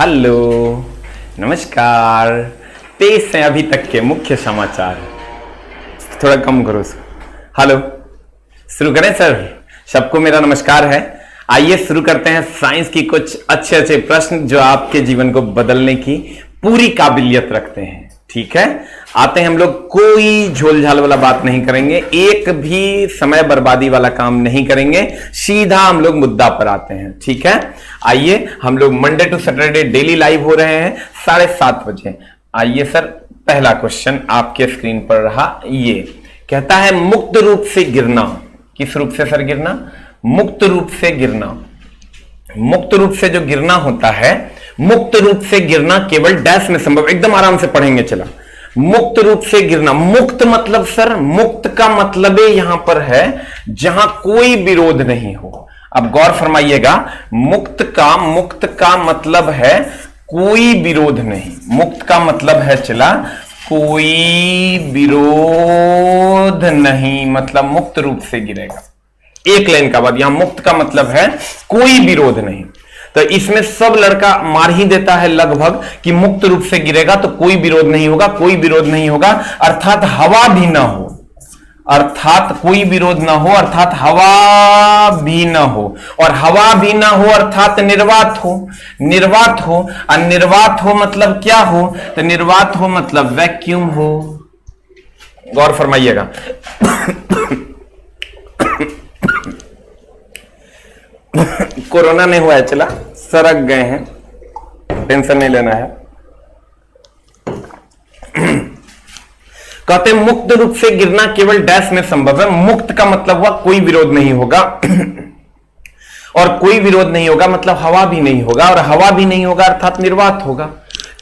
Hello, नमस्कार। 23 हैं अभी तक के मुख्य समाचार। थोड़ा कम करो उसको। हेलो, शुरू करें सर? सबको मेरा नमस्कार है। आइए शुरू करते हैं साइंस की कुछ अच्छे अच्छे प्रश्न जो आपके जीवन को बदलने की पूरी काबिलियत रखते हैं। ठीक है, आते हैं हम लोग। कोई झोल झाल वाला बात नहीं करेंगे, एक भी समय बर्बादी वाला काम नहीं करेंगे, सीधा हम लोग मुद्दा पर आते हैं। ठीक है, आइए हम लोग Monday to Saturday daily live हो रहे हैं 7:30 बजे। आइए सर, पहला क्वेश्चन आपके स्क्रीन पर रहा। ये कहता है मुक्त रूप से गिरना। किस रूप से सर गिरना? मुक्त रूप से गिरना। मुक्त रूप से जो गिरना होता है, मुक्त रूप से गिरना केवल डैश में संभव। एकदम आराम से पढ़ेंगे, चला। मुक्त रूप से गिरना, मुक्त मतलब सर, मुक्त का मतलब यहां पर है जहां कोई विरोध नहीं हो। अब गौर फरमाइएगा, मुक्त का मतलब है कोई विरोध नहीं। मुक्त का मतलब है चला कोई विरोध नहीं, मतलब मुक्त रूप से गिरेगा। एक लाइन का बाद, यहां मुक्त का मतलब है कोई विरोध नहीं। तो इसमें सब लड़का मार ही देता है लगभग कि मुक्त रूप से गिरेगा तो कोई विरोध नहीं होगा, कोई विरोध नहीं होगा अर्थात हवा भी ना हो, अर्थात कोई विरोध ना हो अर्थात हवा भी ना हो, और हवा भी ना हो अर्थात निर्वात हो। निर्वात हो, और निर्वात हो मतलब क्या हो? तो निर्वात हो मतलब वैक्यूम हो। गौर फरमाइएगा। कोरोना नहीं हुआ है, चला, सरक गए हैं, टेंशन नहीं लेना है। कहते हैं मुक्त रूप से गिरना केवल डैश में संभव है। मुक्त का मतलब हुआ कोई विरोध नहीं होगा, और कोई विरोध नहीं होगा मतलब हवा भी नहीं होगा, और हवा भी नहीं होगा अर्थात निर्वात होगा।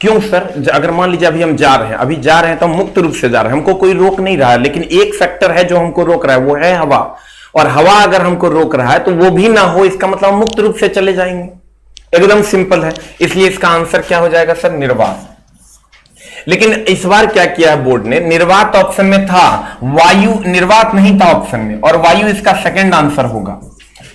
क्यों सर? अगर मान लीजिए अभी हम जा रहे हैं तो मुक्त रूप से जा रहे हैं, हमको कोई रोक नहीं रहा है, लेकिन एक फैक्टर है जो हमको रोक रहा है, वो है हवा। और हवा अगर हमको रोक रहा है तो वो भी ना हो, इसका मतलब मुक्त रूप से चले जाएंगे। एकदम सिंपल है, इसलिए इसका आंसर क्या हो जाएगा सर? निर्वात। लेकिन इस बार क्या किया है बोर्ड ने? निर्वात ऑप्शन में था, वायु निर्वात नहीं था ऑप्शन में, और वायु इसका सेकंड आंसर होगा,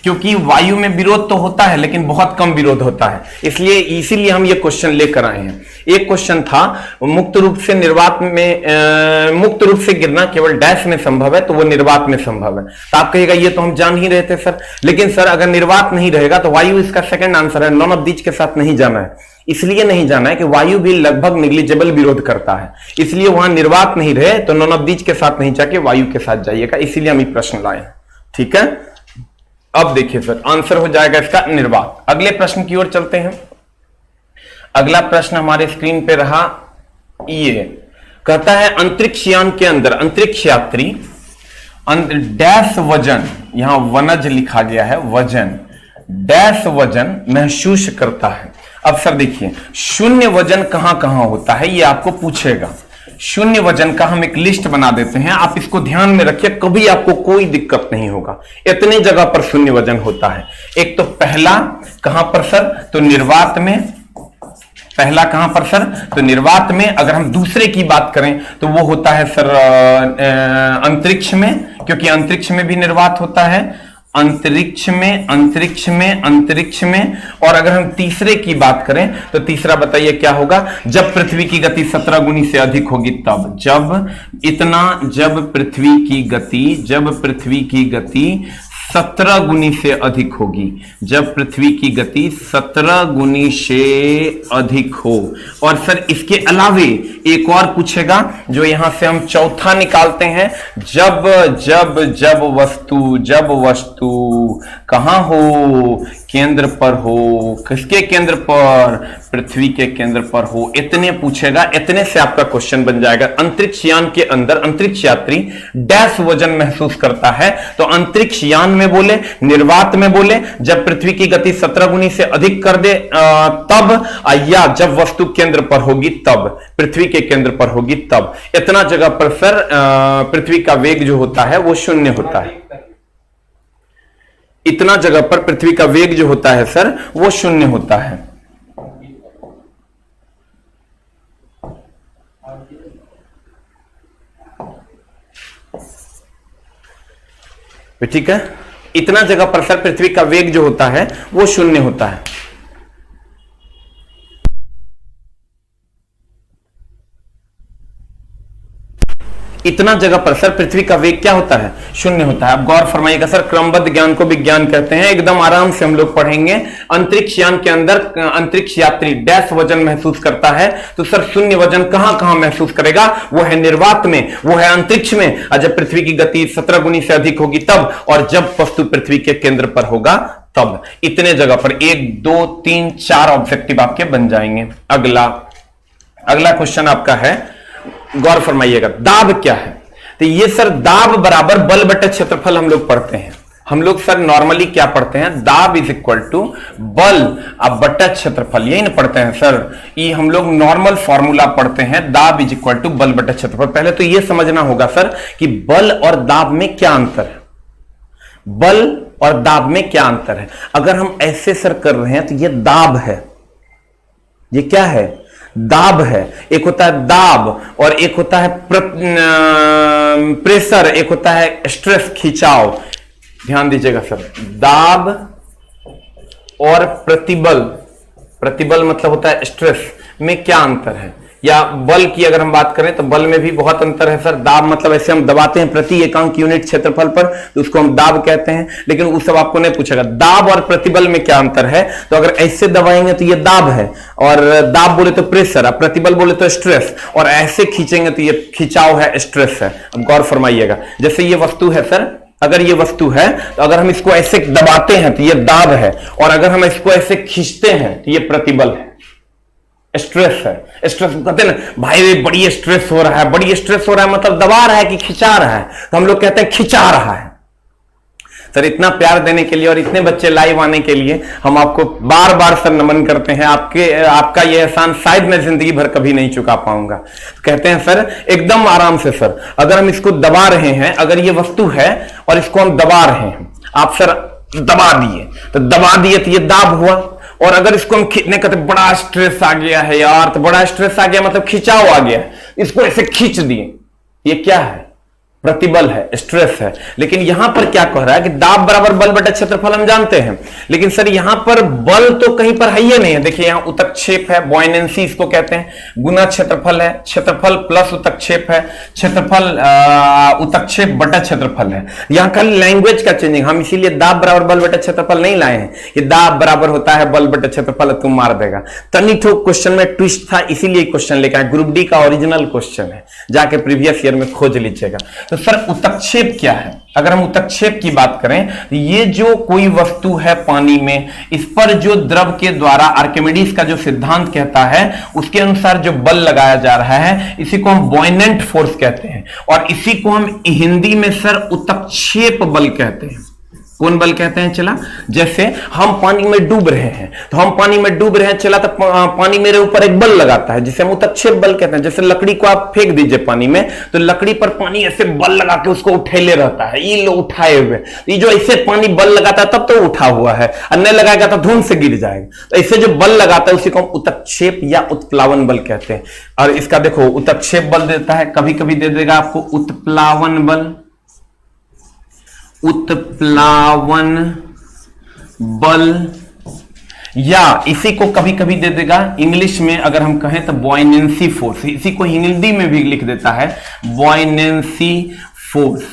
क्योंकि वायु में विरोध तो होता है लेकिन बहुत कम विरोध होता है। इसलिए इसीलिए हम ये क्वेश्चन लेकर आए हैं। एक क्वेश्चन था मुक्त रूप से निर्वात में मुक्त रूप से गिरना केवल डैश में संभव है, तो वो निर्वात में संभव है। तो आप कहिएगा ये तो हम जान ही रहे थे सर, लेकिन सर अगर निर्वात नहीं रहेगा तो वायु इसका सेकंड आंसर है। नॉन ऑफ दीज के साथ नहीं जाना है, इसलिए नहीं जाना है कि वायु भी लगभग निग्लिजिबल विरोध करता है, इसलिए वहां निर्वात नहीं रहे तो नॉन ऑफ दीज के साथ नहीं जाके वायु के साथ जाइएगा। इसीलिए हम ये प्रश्न लाए। ठीक है, अब देखिए सर, आंसर हो जाएगा इसका निर्वात। अगले प्रश्न की ओर चलते हैं। अगला प्रश्न हमारे स्क्रीन पे रहा। ये कहता है अंतरिक्ष यान के अंदर अंतरिक्ष यात्री डैश वजन, यहां वनज लिखा गया है, वजन डैश वजन महसूस करता है। अब सर देखिए, शून्य वजन कहां कहां होता है ये आपको पूछेगा। शून्य वजन का हम एक लिस्ट बना देते हैं, आप इसको ध्यान में रखिए, कभी आपको कोई दिक्कत नहीं होगा। इतने जगह पर शून्य वजन होता है। एक तो पहला कहां पर सर? तो निर्वात में। पहला कहां पर सर? तो निर्वात में। अगर हम दूसरे की बात करें तो वो होता है सर अंतरिक्ष में, क्योंकि अंतरिक्ष में भी निर्वात होता है। अंतरिक्ष में, अंतरिक्ष में, अंतरिक्ष में। और अगर हम तीसरे की बात करें तो तीसरा बताइए क्या होगा? जब पृथ्वी की गति 17 गुनी से अधिक होगी तब। जब पृथ्वी की गति 17 गुनी से अधिक होगी, जब पृथ्वी की गति 17 गुनी से अधिक हो। और सर इसके अलावे एक और पूछेगा जो यहां से हम चौथा निकालते हैं, जब वस्तु कहां हो? केंद्र पर हो। किसके केंद्र पर? पृथ्वी के केंद्र पर हो। इतने पूछेगा, इतने से आपका क्वेश्चन बन जाएगा। अंतरिक्ष यान के अंदर अंतरिक्ष यात्री डैश वजन महसूस करता है, तो अंतरिक्ष यान में बोले, निर्वात में बोले, जब पृथ्वी की गति 17 गुनी से अधिक कर दे तब, या जब वस्तु केंद्र पर होगी तब, पृथ्वी के केंद्र पर होगी तब। इतना जगह पर सर पृथ्वी का वेग जो होता है वो शून्य होता है। इतना जगह पर पृथ्वी का वेग जो होता है सर वो शून्य होता है। ठीक है, इतना जगह पर सर पृथ्वी का वेग जो होता है वो शून्य होता है। इतना जगह पर सर पृथ्वी का वेग क्या होता है? शून्य होता है। अब गौर फरमाइएगा सर, क्रमबद्ध ज्ञान को विज्ञान कहते हैं, एकदम आराम से हम लोग पढ़ेंगे। अंतरिक्ष यान के अंदर अंतरिक्ष यात्री डैश वजन महसूस करता है, तो सर शून्य वजन कहां कहां महसूस करेगा? वो है निर्वात में, वो है अंतरिक्ष में, और जब पृथ्वी की गति 17 गुनी से अधिक होगी तब, और जब वस्तु पृथ्वी के केंद्र पर होगा तब। इतने जगह पर 1 2 3 4 ऑब्जेक्टिव आपके बन जाएंगे। अगला क्वेश्चन आपका है, गौर फरमाइएगा, दाब क्या है? तो ये सर दाब बराबर बल बटे क्षेत्रफल हम लोग पढ़ते हैं। हम लोग सर नॉर्मली क्या पढ़ते हैं? दाब इज इक्वल टू बल अब बटा क्षेत्रफल, यही ना पढ़ते हैं सर। ये हम लोग नॉर्मल फॉर्मूला पढ़ते हैं, दाब इज इक्वल टू बल बटा क्षेत्रफल। पहले तो ये समझना होगा सर कि बल और दाब में क्या अंतर है। बल और दाब में क्या अंतर है? अगर हम ऐसे सर कर रहे हैं तो ये दाब है, ये क्या है? दाब है। एक होता है दाब और एक होता है प्रेशर, एक होता है स्ट्रेस, खिंचाव। ध्यान दीजिएगा सर, दाब और प्रतिबल, प्रतिबल मतलब होता है स्ट्रेस, में क्या अंतर है? या बल की अगर हम बात करें तो बल में भी बहुत अंतर है सर। दाब मतलब ऐसे हम दबाते हैं प्रति एकांक यूनिट क्षेत्रफल पर, तो उसको हम दाब कहते हैं, लेकिन उस सब आपको नहीं पूछेगा। दाब और प्रतिबल में क्या अंतर है? तो अगर ऐसे दबाएंगे तो ये दाब है, और दाब बोले तो प्रेशर, और प्रतिबल बोले तो स्ट्रेस, और ऐसे खींचेंगे तो ये खिंचाव है, स्ट्रेस है। अब गौर फरमाइएगा, जैसे ये वस्तु है सर, अगर ये वस्तु है तो अगर हम इसको ऐसे दबाते हैं तो ये दाब है, और अगर हम इसको ऐसे खींचते हैं तो ये प्रतिबल है, स्ट्रेस है। स्ट्रेस कहते हैं ना, भाई बड़ी स्ट्रेस हो रहा है, बड़ी स्ट्रेस हो रहा है मतलब दबा रहा है कि खिंचा रहा है, तो हम लोग कहते हैं खिंचा रहा है। सर इतना प्यार देने के लिए और इतने बच्चे लाइव आने के लिए हम आपको बार बार सर नमन करते हैं। आपका ये एहसान शायद मैं जिंदगी भर कभी नहीं चुका पाऊंगा। तो कहते हैं सर एकदम आराम से सर, अगर हम इसको दबा रहे हैं, अगर ये वस्तु है और इसको हम दबा रहे हैं, आप सर दबा दिए तो ये दाब हुआ, और अगर इसको हम खींचने का, तो बड़ा स्ट्रेस आ गया है यार, तो बड़ा स्ट्रेस आ गया मतलब खिंचाव आ गया, इसको ऐसे खींच दिए, ये क्या है? प्रतिबल है, स्ट्रेस है। लेकिन यहां पर क्या कह रहा है कि दाब बराबर बल बटा क्षेत्रफल हम जानते हैं, लेकिन सर यहां पर बल तो कहीं पर है ही नहीं है। देखिए यहां उतक्षेप है, बॉयनेंसी इसको कहते हैं, गुना क्षेत्रफल है, क्षेत्रफल प्लस उतक्षेप है, क्षेत्रफल उतक्षेप बटा क्षेत्रफल है। यहां खाली लैंग्वेज का चेंजिंग, हम इसीलिए दाब बराबर बल बटा क्षेत्रफल नहीं लाए हैं। ये दाब बराबर होता है बल बटा क्षेत्रफल, तुम मार देगा। तनी ठोक क्वेश्चन में ट्विस्ट था, इसीलिए क्वेश्चन लेकर आए। ग्रुप डी का ओरिजिनल क्वेश्चन है, जाके प्रीवियस ईयर में खोज लीजिएगा। तो सर उतक्षेप क्या है? अगर हम उतक्षेप की बात करें तो ये जो कोई वस्तु है पानी में, इस पर जो द्रव के द्वारा आर्किमिडीज का जो सिद्धांत कहता है उसके अनुसार जो बल लगाया जा रहा है, इसी को हम बॉयनेंट फोर्स कहते हैं, और इसी को हम हिंदी में सर उतक्षेप बल कहते हैं। कौन बल कहते हैं? चला, जैसे हम पानी में डूब रहे हैं, तो हम पानी में डूब रहे हैं, चला तो पानी मेरे ऊपर एक बल लगाता है जिसे हम उतक्षेप बल कहते हैं। जैसे लकड़ी को आप फेंक दीजिए पानी में, तो लकड़ी पर पानी ऐसे बल लगा के उसको उठेले रहता है, ये लो उठाए हुए। ये जो ऐसे पानी बल लगाता है तब तो उठा हुआ है, और नहीं लगाएगा तो धूम से गिर जाएगा। तो ऐसे जो बल लगाता है उसी को हम उतक्षेप या उत्प्लावन बल कहते हैं। और इसका देखो उतक्षेप बल देता है, कभी कभी दे देगा आपको उत्प्लावन बल, उत्प्लावन बल, या इसी को कभी कभी दे देगा इंग्लिश में अगर हम कहें तो बॉयनेंसी फोर्स। इसी को हिंदी में भी लिख देता है बॉयनेंसी फोर्स,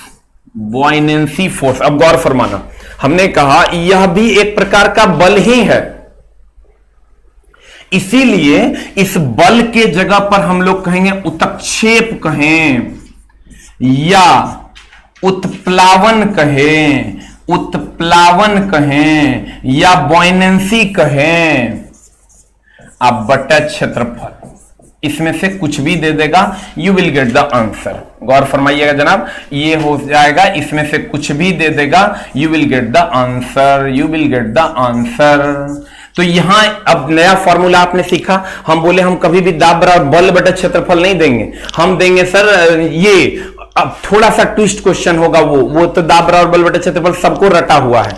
बॉयनेंसी फोर्स। अब गौर फरमाना, हमने कहा यह भी एक प्रकार का बल ही है, इसीलिए इस बल के जगह पर हम लोग कहेंगे उतक्षेप कहें, या उत्प्लावन कहें, उत्प्लावन कहें, या बॉयनेंसी कहें, आप बटा क्षेत्रफल, इसमें से कुछ भी दे देगा, you will get the answer. गौर फरमाइएगा जनाब, ये हो जाएगा, इसमें से कुछ भी दे देगा, you will get the answer, you will get the answer. तो यहां अब नया फॉर्मूला आपने सीखा। हम बोले हम कभी भी दाब बराबर बल बटा क्षेत्रफल नहीं देंगे, हम देंगे सर ये अब थोड़ा सा ट्विस्ट क्वेश्चन होगा, वो तो दाब बराबर बल बटे क्षेत्रफल सबको रटा हुआ है।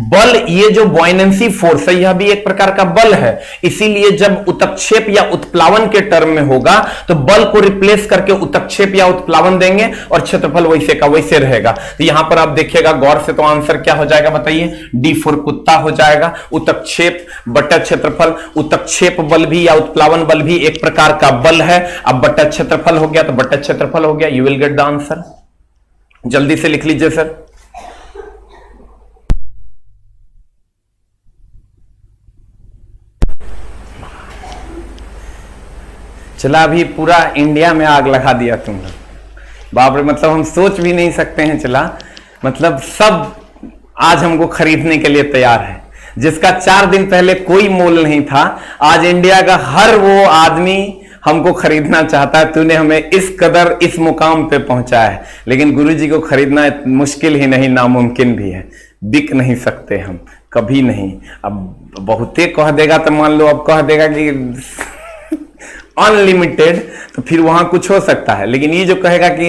बल, ये जो बॉयनेंसी फोर्स है यह भी एक प्रकार का बल है, इसीलिए जब उत्क्षेप या उत्प्लावन के टर्म में होगा तो बल को रिप्लेस करके उत्क्षेप या उत्प्लावन देंगे और क्षेत्रफल वैसे का वैसे रहेगा। तो यहां पर आप देखिएगा गौर से, तो आंसर क्या हो जाएगा बताइए, डी फॉर कुत्ता हो जाएगा। उत्क्षेप बटा क्षेत्रफल, उत्क्षेप बल भी या उत्प्लावन बल भी एक प्रकार का बल है। अब बटा क्षेत्रफल हो गया तो बटा क्षेत्रफल हो गया, you will get the answer. जल्दी से लिख लीजिए सर। चला, अभी पूरा इंडिया में आग लगा दिया तुम लोग, बाप रे, मतलब हम सोच भी नहीं सकते हैं। चला, मतलब सब आज हमको खरीदने के लिए तैयार है, जिसका 4 दिन पहले कोई मोल नहीं था, आज इंडिया का हर वो आदमी हमको खरीदना चाहता है। तूने हमें इस कदर इस मुकाम पे पहुंचाया है, लेकिन गुरुजी को खरीदना मुश्किल ही नहीं, नामुमकिन भी है। बिक नहीं सकते हम, कभी नहीं। अब बहुते कह देगा तो मान लो अब कह देगा कि अनलिमिटेड, तो फिर वहां कुछ हो सकता है, लेकिन ये जो कहेगा कि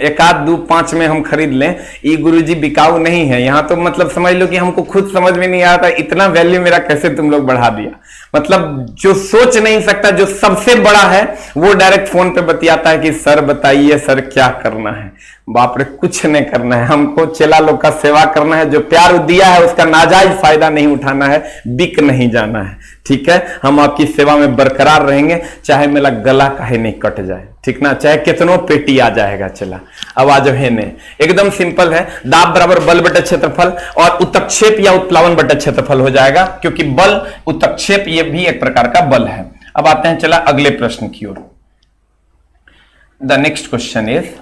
1 आध 2 5 में हम खरीद लें, ये गुरुजी बिकाऊ नहीं है। यहां तो मतलब समझ लो कि हमको खुद समझ में नहीं आता इतना वैल्यू मेरा कैसे तुम लोग बढ़ा दिया। मतलब जो सोच नहीं सकता, जो सबसे बड़ा है, वो डायरेक्ट फोन पे बतियाता है कि सर बताइए सर क्या करना है। बाप रे, कुछ नहीं करना है, हमको चेला लोग का सेवा करना है। जो प्यार दिया है उसका नाजायज फायदा नहीं उठाना है, बिक नहीं जाना है। ठीक है, हम आपकी सेवा में बरकरार रहेंगे, चाहे मेरा गला काहे नहीं कट जाए, ठीक ना, चाहे कितनों पेटी आ जाएगा। चला, अब आ जाओ ने, एकदम सिंपल है, दाब बराबर बल बटे क्षेत्रफल और उत्क्षेप या उत्प्लावन बटे क्षेत्रफल हो जाएगा, क्योंकि बल उत्क्षेप ये भी एक प्रकार का बल है। अब आते हैं चला अगले प्रश्न की ओर। द नेक्स्ट क्वेश्चन इज,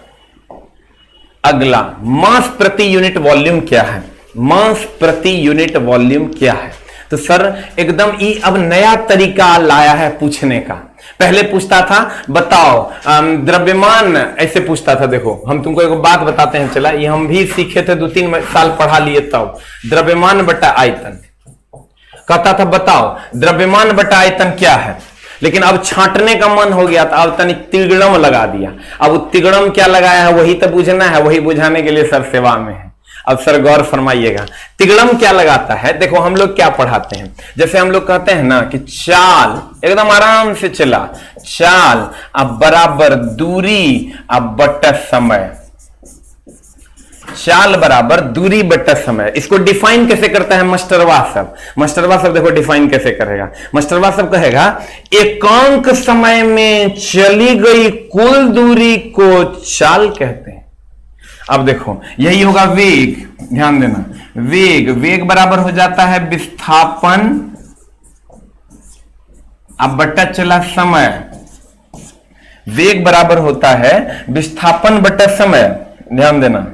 अगला, मास प्रति यूनिट वॉल्यूम क्या है? मास प्रति यूनिट वॉल्यूम क्या है? तो सर एकदम ये अब नया तरीका लाया है पूछने का। पहले पूछता था बताओ द्रव्यमान, ऐसे पूछता था। देखो हम तुमको एक बात बताते हैं, चला, ये हम भी सीखे थे, 2-3 साल पढ़ा लिए तब। द्रव्यमान बटा आयतन कहता था, बताओ द्रव्यमान बटा आयतन क्या है। लेकिन अब छांटने का मन हो गया था, अब तनिक तिगड़म लगा दिया। अब तिगड़म क्या लगाया है वही तो बुझना है, वही बुझाने के लिए सर सेवा में है। अब सर गौर फरमाइएगा, तिगड़म क्या लगाता है। देखो हम लोग क्या पढ़ाते हैं, जैसे हम लोग कहते हैं ना कि चाल, एकदम आराम से चला, चाल अब बराबर दूरी अब बटा समय, चाल बराबर दूरी बटा समय। इसको डिफाइन कैसे करता है मास्टरवा साहब? मास्टरवा साहब देखो डिफाइन कैसे करेगा। मास्टरवा साहब कहेगा एकांक समय में चली गई कुल दूरी को चाल कहते हैं। अब देखो यही होगा वेग, ध्यान देना, वेग, वेग बराबर हो जाता है विस्थापन अब बटा चला समय। वेग बराबर होता है विस्थापन बटा समय, ध्यान देना,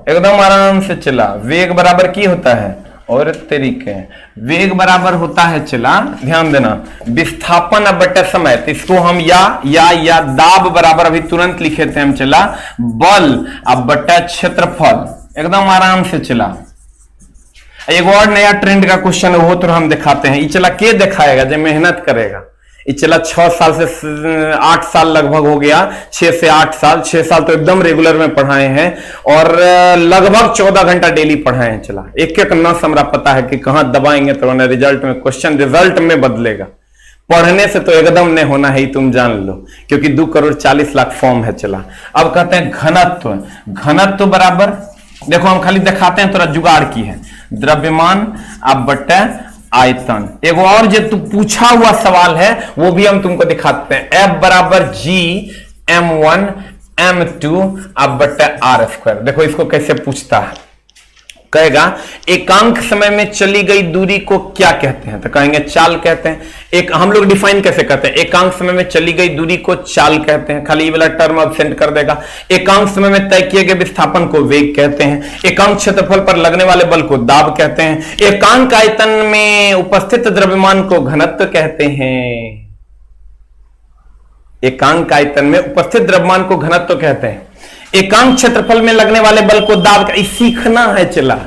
एकदम आराम से चला। वेग बराबर की होता है, और तरीके, वेग बराबर होता है चला, ध्यान देना, विस्थापन अब बटा समय। तो इसको हम या दाब बराबर अभी तुरंत लिखे थे हम, चला, बल अब बटा क्षेत्रफल, एकदम आराम से चला। एक और नया ट्रेंड का क्वेश्चन है, वो तो हम दिखाते हैं। ये चला के दिखाएगा जो मेहनत करेगा। ये चला 6 साल से 8 साल लगभग हो गया, 6 से 8 साल, 6 साल तो एकदम रेगुलर में पढ़ाए हैं और लगभग 14 घंटा डेली पढ़ाए हैं। चला एक एक न हमरा पता है कि कहां दबाएंगे तो रिजल्ट में, क्वेश्चन रिजल्ट में बदलेगा। पढ़ने से तो एकदम नहीं होना है, तुम जान लो, क्योंकि 2 करोड़ 40 लाख फॉर्म है। चला अब कहते हैं घनत्व, घनत्व बराबर, देखो हम खाली दिखाते हैं, थोड़ा जुगाड़ की है, द्रव्यमान अब बटा आयतन। एक और जो तू पूछा हुआ सवाल है वो भी हम तुमको दिखाते हैं, F बराबर G M1 M2 अब बटा R स्क्वायर। देखो इसको कैसे पूछता है, कहेगा एकांक समय में चली गई दूरी को क्या कहते हैं? तो कहेंगे चाल कहते हैं। एक हम लोग डिफाइन कैसे करते हैं, एकांक समय में चली गई दूरी को चाल कहते हैं, खाली ये वाला टर्म एब्सेंट कर देगा। एकांक समय में तय किए गए विस्थापन को वेग कहते हैं। एकांक क्षेत्रफल पर लगने वाले बल को दाब कहते हैं। एकांक आयतन में उपस्थित द्रव्यमान को घनत्व कहते हैं। एकांक आयतन में उपस्थित द्रव्यमान को घनत्व कहते हैं। एकांक क्षेत्रफल में लगने वाले बल को दाब, सीखना है। चला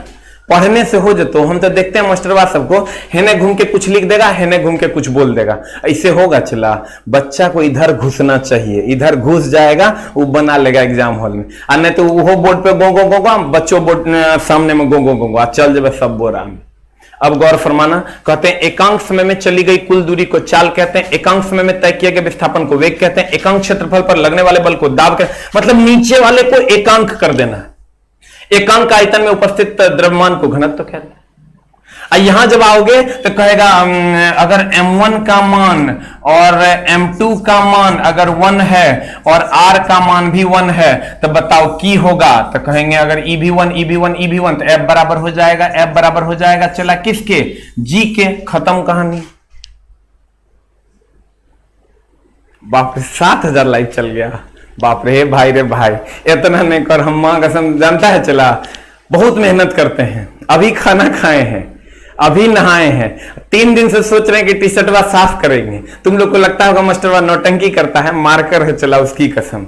पढ़ने से हो जातो। हम तो देखते हैं मास्टरवा सबको, हेने घूम के कुछ लिख देगा, हेने घूम के कुछ बोल देगा, ऐसे होगा? चला, बच्चा को इधर घुसना चाहिए, इधर घुस जाएगा वो बना लेगा एग्जाम हॉल में, और नहीं तो वो बोर्ड पे गो गो गो गो, बच्चों बोर्ड सामने में गो गो गो गो, चल जाए सब बोरा में। अब गौर फरमाना, कहते हैं एकांक समय में चली गई कुल दूरी को चाल कहते हैं, एकांक समय में तय किए गए विस्थापन को वेग कहते हैं, एकांक क्षेत्रफल पर लगने वाले बल को दाब कहते हैं, मतलब नीचे वाले को एकांक कर देना है। एकांक आयतन में उपस्थित द्रव्यमान को घनत्व कहते हैं। यहां जब आओगे तो कहेगा अगर m1 का मान और m2 का मान अगर 1 है और r का मान भी 1 है तो बताओ की होगा? तो कहेंगे अगर EB1 तो F बराबर हो जाएगा, F बराबर हो जाएगा चला किसके? G के। खत्म कहानी। बाप रे 7,000 लाइक चल गया। बाप रे भाई, रे भाई इतना नहीं कर, हम मां कसम जानता है चला, बहुत मेहनत करते हैं। अभी खाना खाए हैं, अभी नहाए हैं, 3 दिन से सोच रहे हैं कि टी शर्टवा साफ करेंगे। तुम लोग को लगता होगा मास्टरवा नौटंकी करता है, मार्कर है चला उसकी कसम।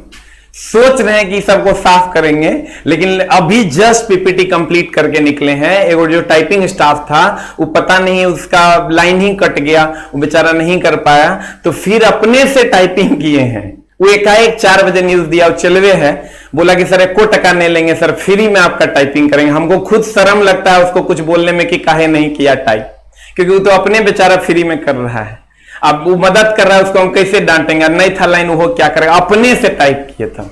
सोच रहे हैं कि सबको साफ करेंगे, लेकिन अभी जस्ट पीपीटी कंप्लीट करके निकले हैं। एक जो टाइपिंग स्टाफ था वो पता नहीं उसका लाइन ही कट गया, वो बेचारा नहीं कर पाया, तो फिर अपने से टाइपिंग किए हैं। वो एकाएक 4 बजे न्यूज दिया, चलवे है, बोला कि सर 1 टका नहीं लेंगे सर, फ्री में आपका टाइपिंग करेंगे। हमको खुद शर्म लगता है उसको कुछ बोलने में कि काहे नहीं किया टाइप, क्योंकि वो तो अपने बेचारा फ्री में कर रहा है। अब वो मदद कर रहा है, उसको हम कैसे डांटेंगे? नहीं था लाइन, वो क्या करेगा? अपने से टाइप किए था।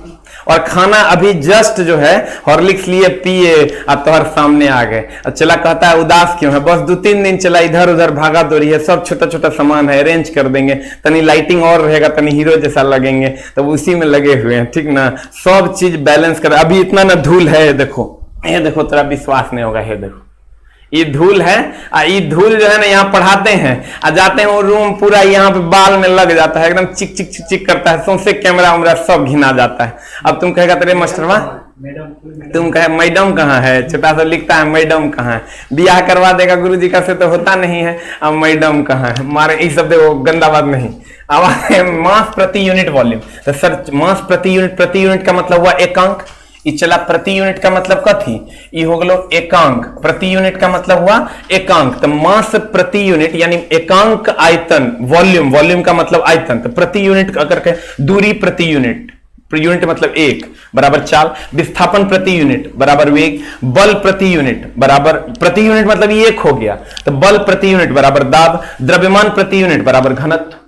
और खाना अभी जस्ट जो है हॉर्लिक्स लिए पिए, अब तो हर सामने आ गए। चला कहता है उदास क्यों है? बस 2-3 दिन चला, इधर उधर भागा दौड़ी है, सब छोटा छोटा सामान है, अरेंज कर देंगे, तनी लाइटिंग और रहेगा, तनी हीरो जैसा लगेंगे, तो उसी में लगे हुए हैं, ठीक ना? सब चीज बैलेंस कर। अभी इतना ना धूल है, देखो ये देखो, तेरा विश्वास नहीं होगा, ये देखो ये धूल है। ये धूल जो है ना यहाँ पढ़ाते हैं, आ जाते हैं वो रूम पूरा यहाँ पे बाल में लग जाता है, एकदम चिक चिक चिक चिक करता है, सौंसे कैमरा उमरा सब घिना जाता है। अब तुम कहेगा तेरे मास्टरवा, तुम कहे मैडम कहाँ है? छोटा सा लिखता है मैडम कहाँ है? बियाह करवा देगा गुरुजी का से तो होता नहीं है। अब मैडम कहाँ है? मारे ये सब देखो गंदा बात नहीं। अब मास प्रति यूनिट वॉल्यूम, तो सर मास प्रति यूनिट का मतलब हुआ एकांक। चला प्रति यूनिट का मतलब कथी? ये हो गलो एकांक। प्रति यूनिट का मतलब हुआ एकांक। तो मास प्रति यूनिट यानी एकांक आयतन, वॉल्यूम का मतलब आयतन। तो प्रति यूनिट अगर कहे दूरी प्रति यूनिट, यूनिट मतलब 1 बराबर चाल, विस्थापन प्रति यूनिट बराबर वेग, बल प्रति यूनिट बराबर, प्रति यूनिट मतलब ये 1 हो गया, तो बल प्रति यूनिट बराबर दाब, द्रव्यमान प्रति यूनिट बराबर घनत्व।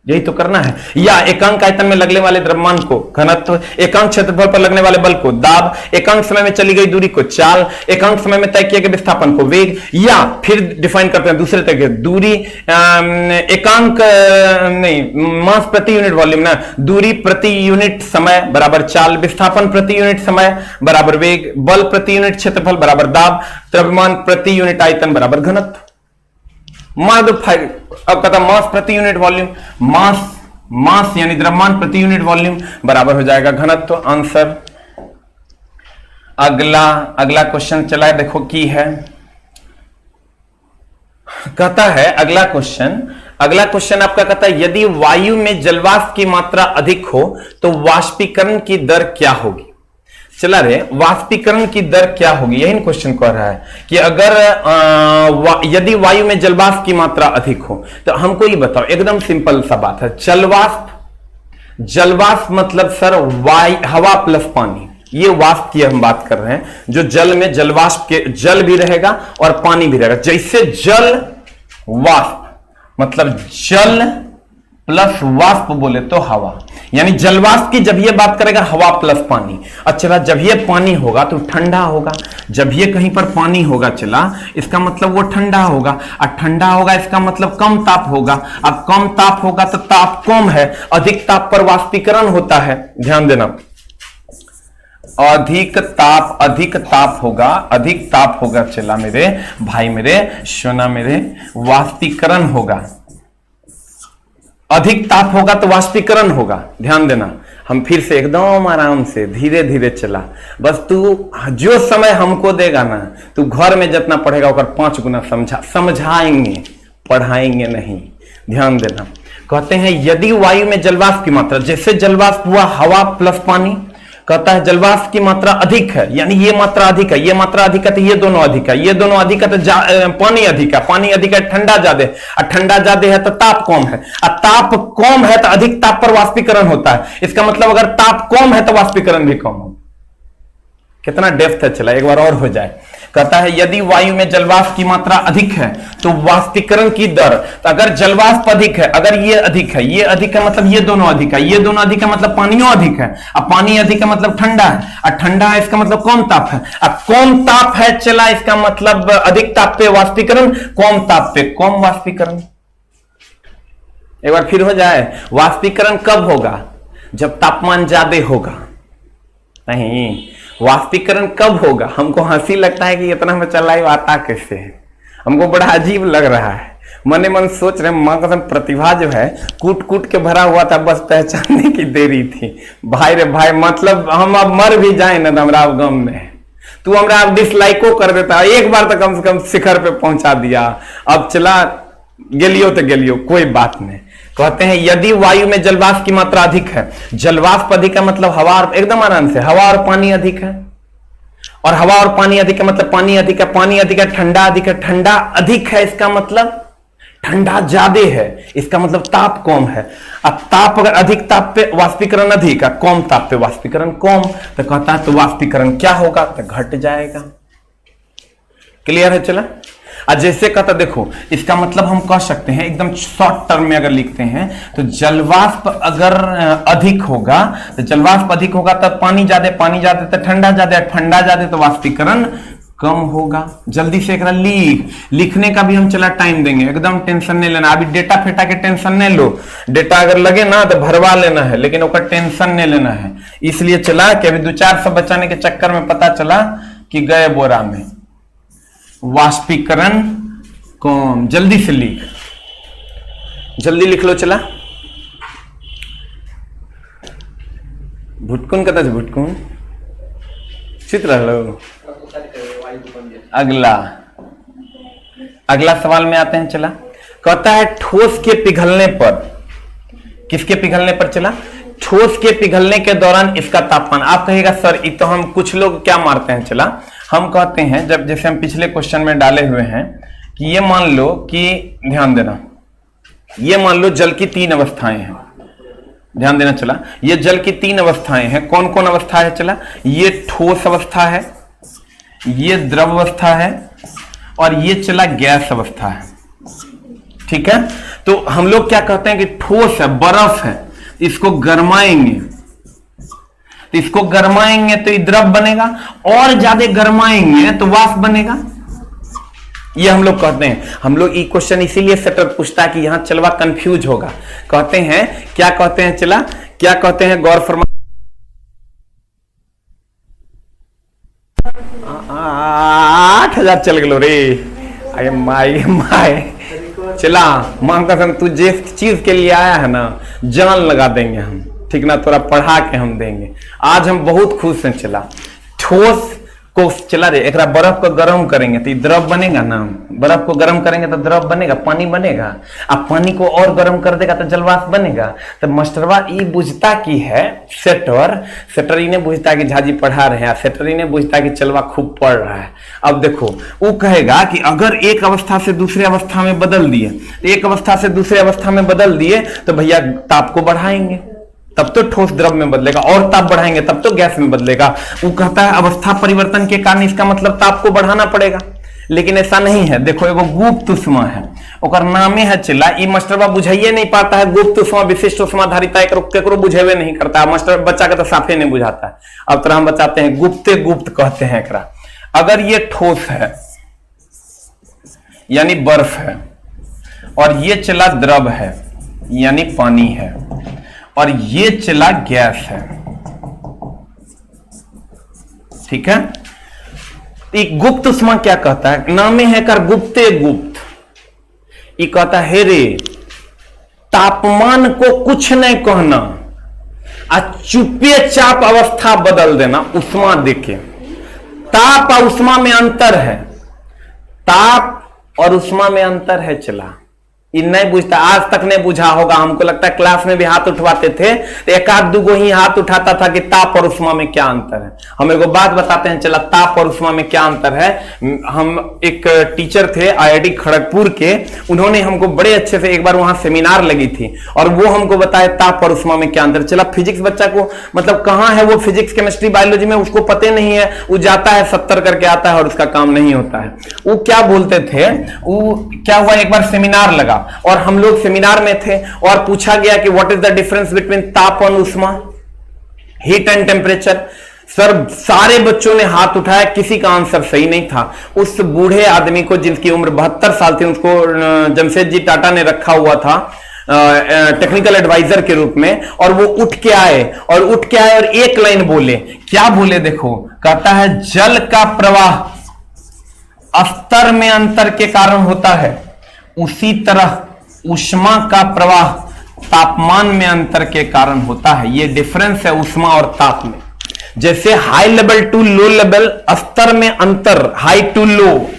यही तो करना है। या एकांक आयतन में लगने वाले द्रव्यमान को घनत्व, एकांक क्षेत्रफल पर लगने वाले बल को दाब, एकांक समय में चली गई दूरी को चाल, एकांक समय में तय किए गए विस्थापन को वेग, या फिर डिफाइन करते हैं दूसरे तरीके दूरी, एकांक नहीं, मास प्रति यूनिट वॉल्यूम ना, दूरी प्रति यूनिट समय बराबर चाल, विस्थापन प्रति यूनिट समय बराबर वेग, बल प्रति यूनिट क्षेत्रफल बराबर दाब, द्रव्यमान प्रति यूनिट आयतन बराबर घनत्व। मार दो फाइव। अब कहता मास प्रति यूनिट वॉल्यूम, मास यानी द्रव्यमान प्रति यूनिट वॉल्यूम बराबर हो जाएगा घनत्व। आंसर अगला क्वेश्चन चला, देखो की है, कहता है अगला क्वेश्चन आपका कहता है यदि वायु में जलवाष्प की मात्रा अधिक हो तो वाष्पीकरण की दर क्या होगी? चला रे, वाष्पीकरण की दर क्या होगी? यही क्वेश्चन कह रहा है कि अगर यदि वायु में जलवाष्प की मात्रा अधिक हो तो हमको ये बताओ, एकदम सिंपल सा बात है। जलवाष्प मतलब सर हवा प्लस पानी, ये वाष्प की हम बात कर रहे हैं, जो जल में जलवाष्प के जल भी रहेगा और पानी भी रहेगा। जैसे जल वाष्प मतलब जल प्लस वाष्प बोले तो हवा, यानी जलवाष्प की जब ये बात करेगा हवा प्लस पानी। अच्छा, जब ये पानी होगा तो ठंडा होगा, जब ये कहीं पर पानी होगा चला इसका मतलब वो ठंडा होगा, और ठंडा होगा इसका मतलब कम ताप होगा। अब कम ताप होगा तो ताप कम है, अधिक ताप पर वाष्पीकरण होता है। ध्यान देना, अधिक ताप होगा चला मेरे भाई, मेरे सोना, मेरे वाष्पीकरण होगा। अधिक ताप होगा तो वाष्पीकरण होगा। ध्यान देना, हम फिर से एकदम आराम से धीरे धीरे चला, बस तू जो समय हमको देगा ना, तू घर में जितना पढ़ेगा और 5 गुना समझाएंगे, पढ़ाएंगे नहीं। ध्यान देना, कहते हैं यदि वायु में जलवाष्प की मात्रा, जैसे जलवाष्प हुआ हवा प्लस पानी, कहता है जलवाष्प की मात्रा अधिक है, यानी ये मात्रा अधिक है, ये मात्रा अधिक है तो ये दोनों अधिक है, ये दोनों अधिक है तो पानी अधिक है, पानी अधिक है ठंडा ज्यादा है, और ठंडा ज्यादा है तो ताप कम है, और ताप कम है तो अधिक ताप पर वाष्पीकरण होता है। इसका मतलब अगर ताप कम है तो वाष्पीकरण भी कम हो। कितना डेप्थ है, चला एक बार और हो जाए। कहता है यदि वायु में जलवाष्प की मात्रा अधिक है तो वाष्पीकरण की दर, तो अगर जलवाष्प अधिक है, अगर ये अधिक है, ये अधिक है मतलब ये दोनों अधिक है, ये दोनों अधिक है मतलब पानियों अधिक है, अब पानी अधिक है मतलब ठंडा है, और ठंडा है इसका मतलब कम ताप है, अब कम ताप है चला इसका मतलब अधिक ताप पे वाष्पीकरण, कम ताप पे कम वाष्पीकरण। एक बार फिर हो जाए, वाष्पीकरण कब होगा? जब तापमान ज्यादा होगा। नहीं, वाष्पीकरण कब होगा? हमको हंसी लगता है कि इतना में चला आता कैसे है, हमको बड़ा अजीब लग रहा है। मने मन सोच रहे मां कसम प्रतिभा जो है कूट कूट के भरा हुआ था, बस पहचानने की देरी थी। भाई रे भाई, मतलब हम अब मर भी जाए ना तो हमरा अब गम में है। तू हमरा अब डिसलाइको कर देता, एक बार तो कम से कम शिखर पे पहुंचा दिया, अब चला गेलियो तो गेलियो, कोई बात नहीं। कहते हैं यदि वायु में जलवाष्प की मात्रा अधिक है, जलवाष्प अधिक है मतलब हवा, एकदम आराम से, हवा और पानी अधिक है, और हवा और पानी अधिक है मतलब पानी अधिक है, पानी अधिक है, ठंडा अधिक है, ठंडा अधिक है इसका मतलब ठंडा ज्यादा है, इसका मतलब ताप कम है। अब ताप अगर अधिक ताप पे वाष्पीकरण अधिक है, कम ताप पे वाष्पीकरण कम, तो कहता है तो वाष्पीकरण क्या होगा? तो घट जाएगा। क्लियर है? चला। और जैसे कहता देखो, इसका मतलब हम कह सकते हैं एकदम शॉर्ट टर्म में अगर लिखते हैं तो जलवाष्प अगर अधिक होगा तो जलवाष्प अधिक होगा तब पानी ज्यादा, पानी ज्यादा तो ठंडा ज्यादा, ठंडा ज्यादा तो वाष्पीकरण कम होगा। जल्दी से एक लिखने का भी हम चला टाइम देंगे, एकदम टेंशन नहीं लेना। अभी डेटा फेटा के टेंशन नहीं लो, डेटा अगर लगे ना तो भरवा लेना है, लेकिन उसका टेंशन नहीं लेना है। इसलिए चला कि अभी 2-4 बचाने के चक्कर में पता चला कि गए बोरा में। वाष्पीकरण कम, जल्दी से लिख, जल्दी लिख लो। चला भुटकुन कहता है, भुटकुन चित्र लो। अगला सवाल में आते हैं। चला कहता है ठोस के पिघलने पर, किसके पिघलने पर? चला ठोस के पिघलने के दौरान इसका तापमान। आप कहेगा सर ये तो हम कुछ लोग क्या मारते हैं, चला हम कहते हैं जब जैसे हम पिछले क्वेश्चन में डाले हुए हैं कि ये मान लो कि, ध्यान देना, ये मान लो जल की 3 अवस्थाएं हैं, ध्यान देना। चला ये जल की 3 अवस्थाएं हैं। कौन कौन अवस्था है? चला ये ठोस अवस्था है, ये द्रव अवस्था है, और ये चला गैस अवस्था है। ठीक है, तो हम लोग क्या कहते हैं कि ठोस है, बर्फ है, इसको गरमाएंगे, तो इसको गरमाएंगे तो ये द्रव बनेगा, और ज्यादा गरमाएंगे तो वाष्प बनेगा। ये हम लोग कहते हैं। हम लोग ये क्वेश्चन इसीलिए सेटर पूछता है कि यहां चलवा कंफ्यूज होगा। कहते हैं, क्या कहते हैं? चला क्या कहते हैं? गौर फरमा। 8,000 चल गलो रे, अरे माई माई। चला मां कसम, तू जिस चीज के लिए आया है ना, जान लगा देंगे हम, ठीक ना, थोड़ा पढ़ा के हम देंगे। आज हम बहुत खुश हैं। चला ठोस को चला रे, एक बर्फ को गर्म करेंगे तो द्रव बनेगा ना, बर्फ को गर्म करेंगे तो द्रव बनेगा, पानी बनेगा। अब पानी को और गर्म कर देगा तो जलवाष्प बनेगा। तो मास्टरवा ये बुझता की है सेटर इन्हें बुझता है कि झाजी पढ़ा रहे हैं, सेटर इन्हें बुझता है कि चलवा खूब पढ़ रहा है। अब देखो वो कहेगा कि अगर एक अवस्था से दूसरी अवस्था में बदल दिए, तो एक अवस्था से दूसरी अवस्था में बदल दिए तो भैया ताप को बढ़ाएंगे, तब तो ठोस द्रव में बदलेगा, और ताप बढ़ाएंगे तब तो गैस में बदलेगा। वो कहता है अवस्था परिवर्तन के कारण इसका मतलब ताप को बढ़ाना पड़ेगा, लेकिन ऐसा नहीं है। देखो एगो गुप्त उष्मा है, ओकर नामे है चला, ई मास्टरबा बुझाइए नहीं पाता है। गुप्त उष्मा, विशिष्ट उष्मा धारिता केकरो बुझेबे नहीं करता है, मास्टर बच्चा का तो साफे नहीं बुझाता है। अब तरह हम बताते हैं, गुप्ते गुप्त कहते हैं एकरा। अगर ये ठोस है यानी बर्फ है, और ये चला द्रव है यानी पानी है, और ये चला गैस है, ठीक है। एक गुप्त उष्मा क्या कहता है? नामे है कर गुप्ते गुप्त। ये कहता है रे तापमान को कुछ नहीं कहना, चुपे चाप अवस्था बदल देना उष्मा देके। ताप और उष्मा में अंतर है, ताप और उष्मा में अंतर है। चला ये नहीं पूछता, आज तक नहीं बुझा होगा। हमको लगता है क्लास में भी हाथ उठवाते थे तो एक आध दूगो ही हाथ उठाता था कि ताप और उष्मा में क्या अंतर है। हम एक बात बताते हैं, चला ताप और उष्मा में क्या अंतर है। हम एक टीचर थे IIT खड़गपुर के, उन्होंने हमको बड़े अच्छे से एक बार वहां सेमिनार लगी थी और वो हमको बताया ताप और उष्मा में क्या अंतर। चला फिजिक्स बच्चा को मतलब कहां है वो फिजिक्स केमिस्ट्री बायोलॉजी में, उसको पता नहीं है, वो जाता है 70 करके आता है और उसका काम नहीं होता है। वो क्या बोलते थे, वो क्या हुआ, एक बार सेमिनार लगा और हम लोग सेमिनार में थे और पूछा गया कि what is the difference between ताप और उष्मा, हीट एंड टेम्परेचर। सर सारे बच्चों ने हाथ उठाया, किसी का आंसर सही नहीं था। उस बूढ़े आदमी को जिनकी उम्र 72 साल थी, उसको जमशेदजी टाटा ने रखा हुआ था टेक्निकल एडवाइजर के रूप में, और वो उठ के आए और एक लाइन बोले। क्या बोले देखो, कहता है जल का प्रवाह स्तर में अंतर के कारण होता है, उसी तरह ऊष्मा का प्रवाह तापमान में अंतर के कारण होता है। ये डिफरेंस है ऊष्मा और ताप में। जैसे high level to low level, स्तर में अंतर, हाई टू लो,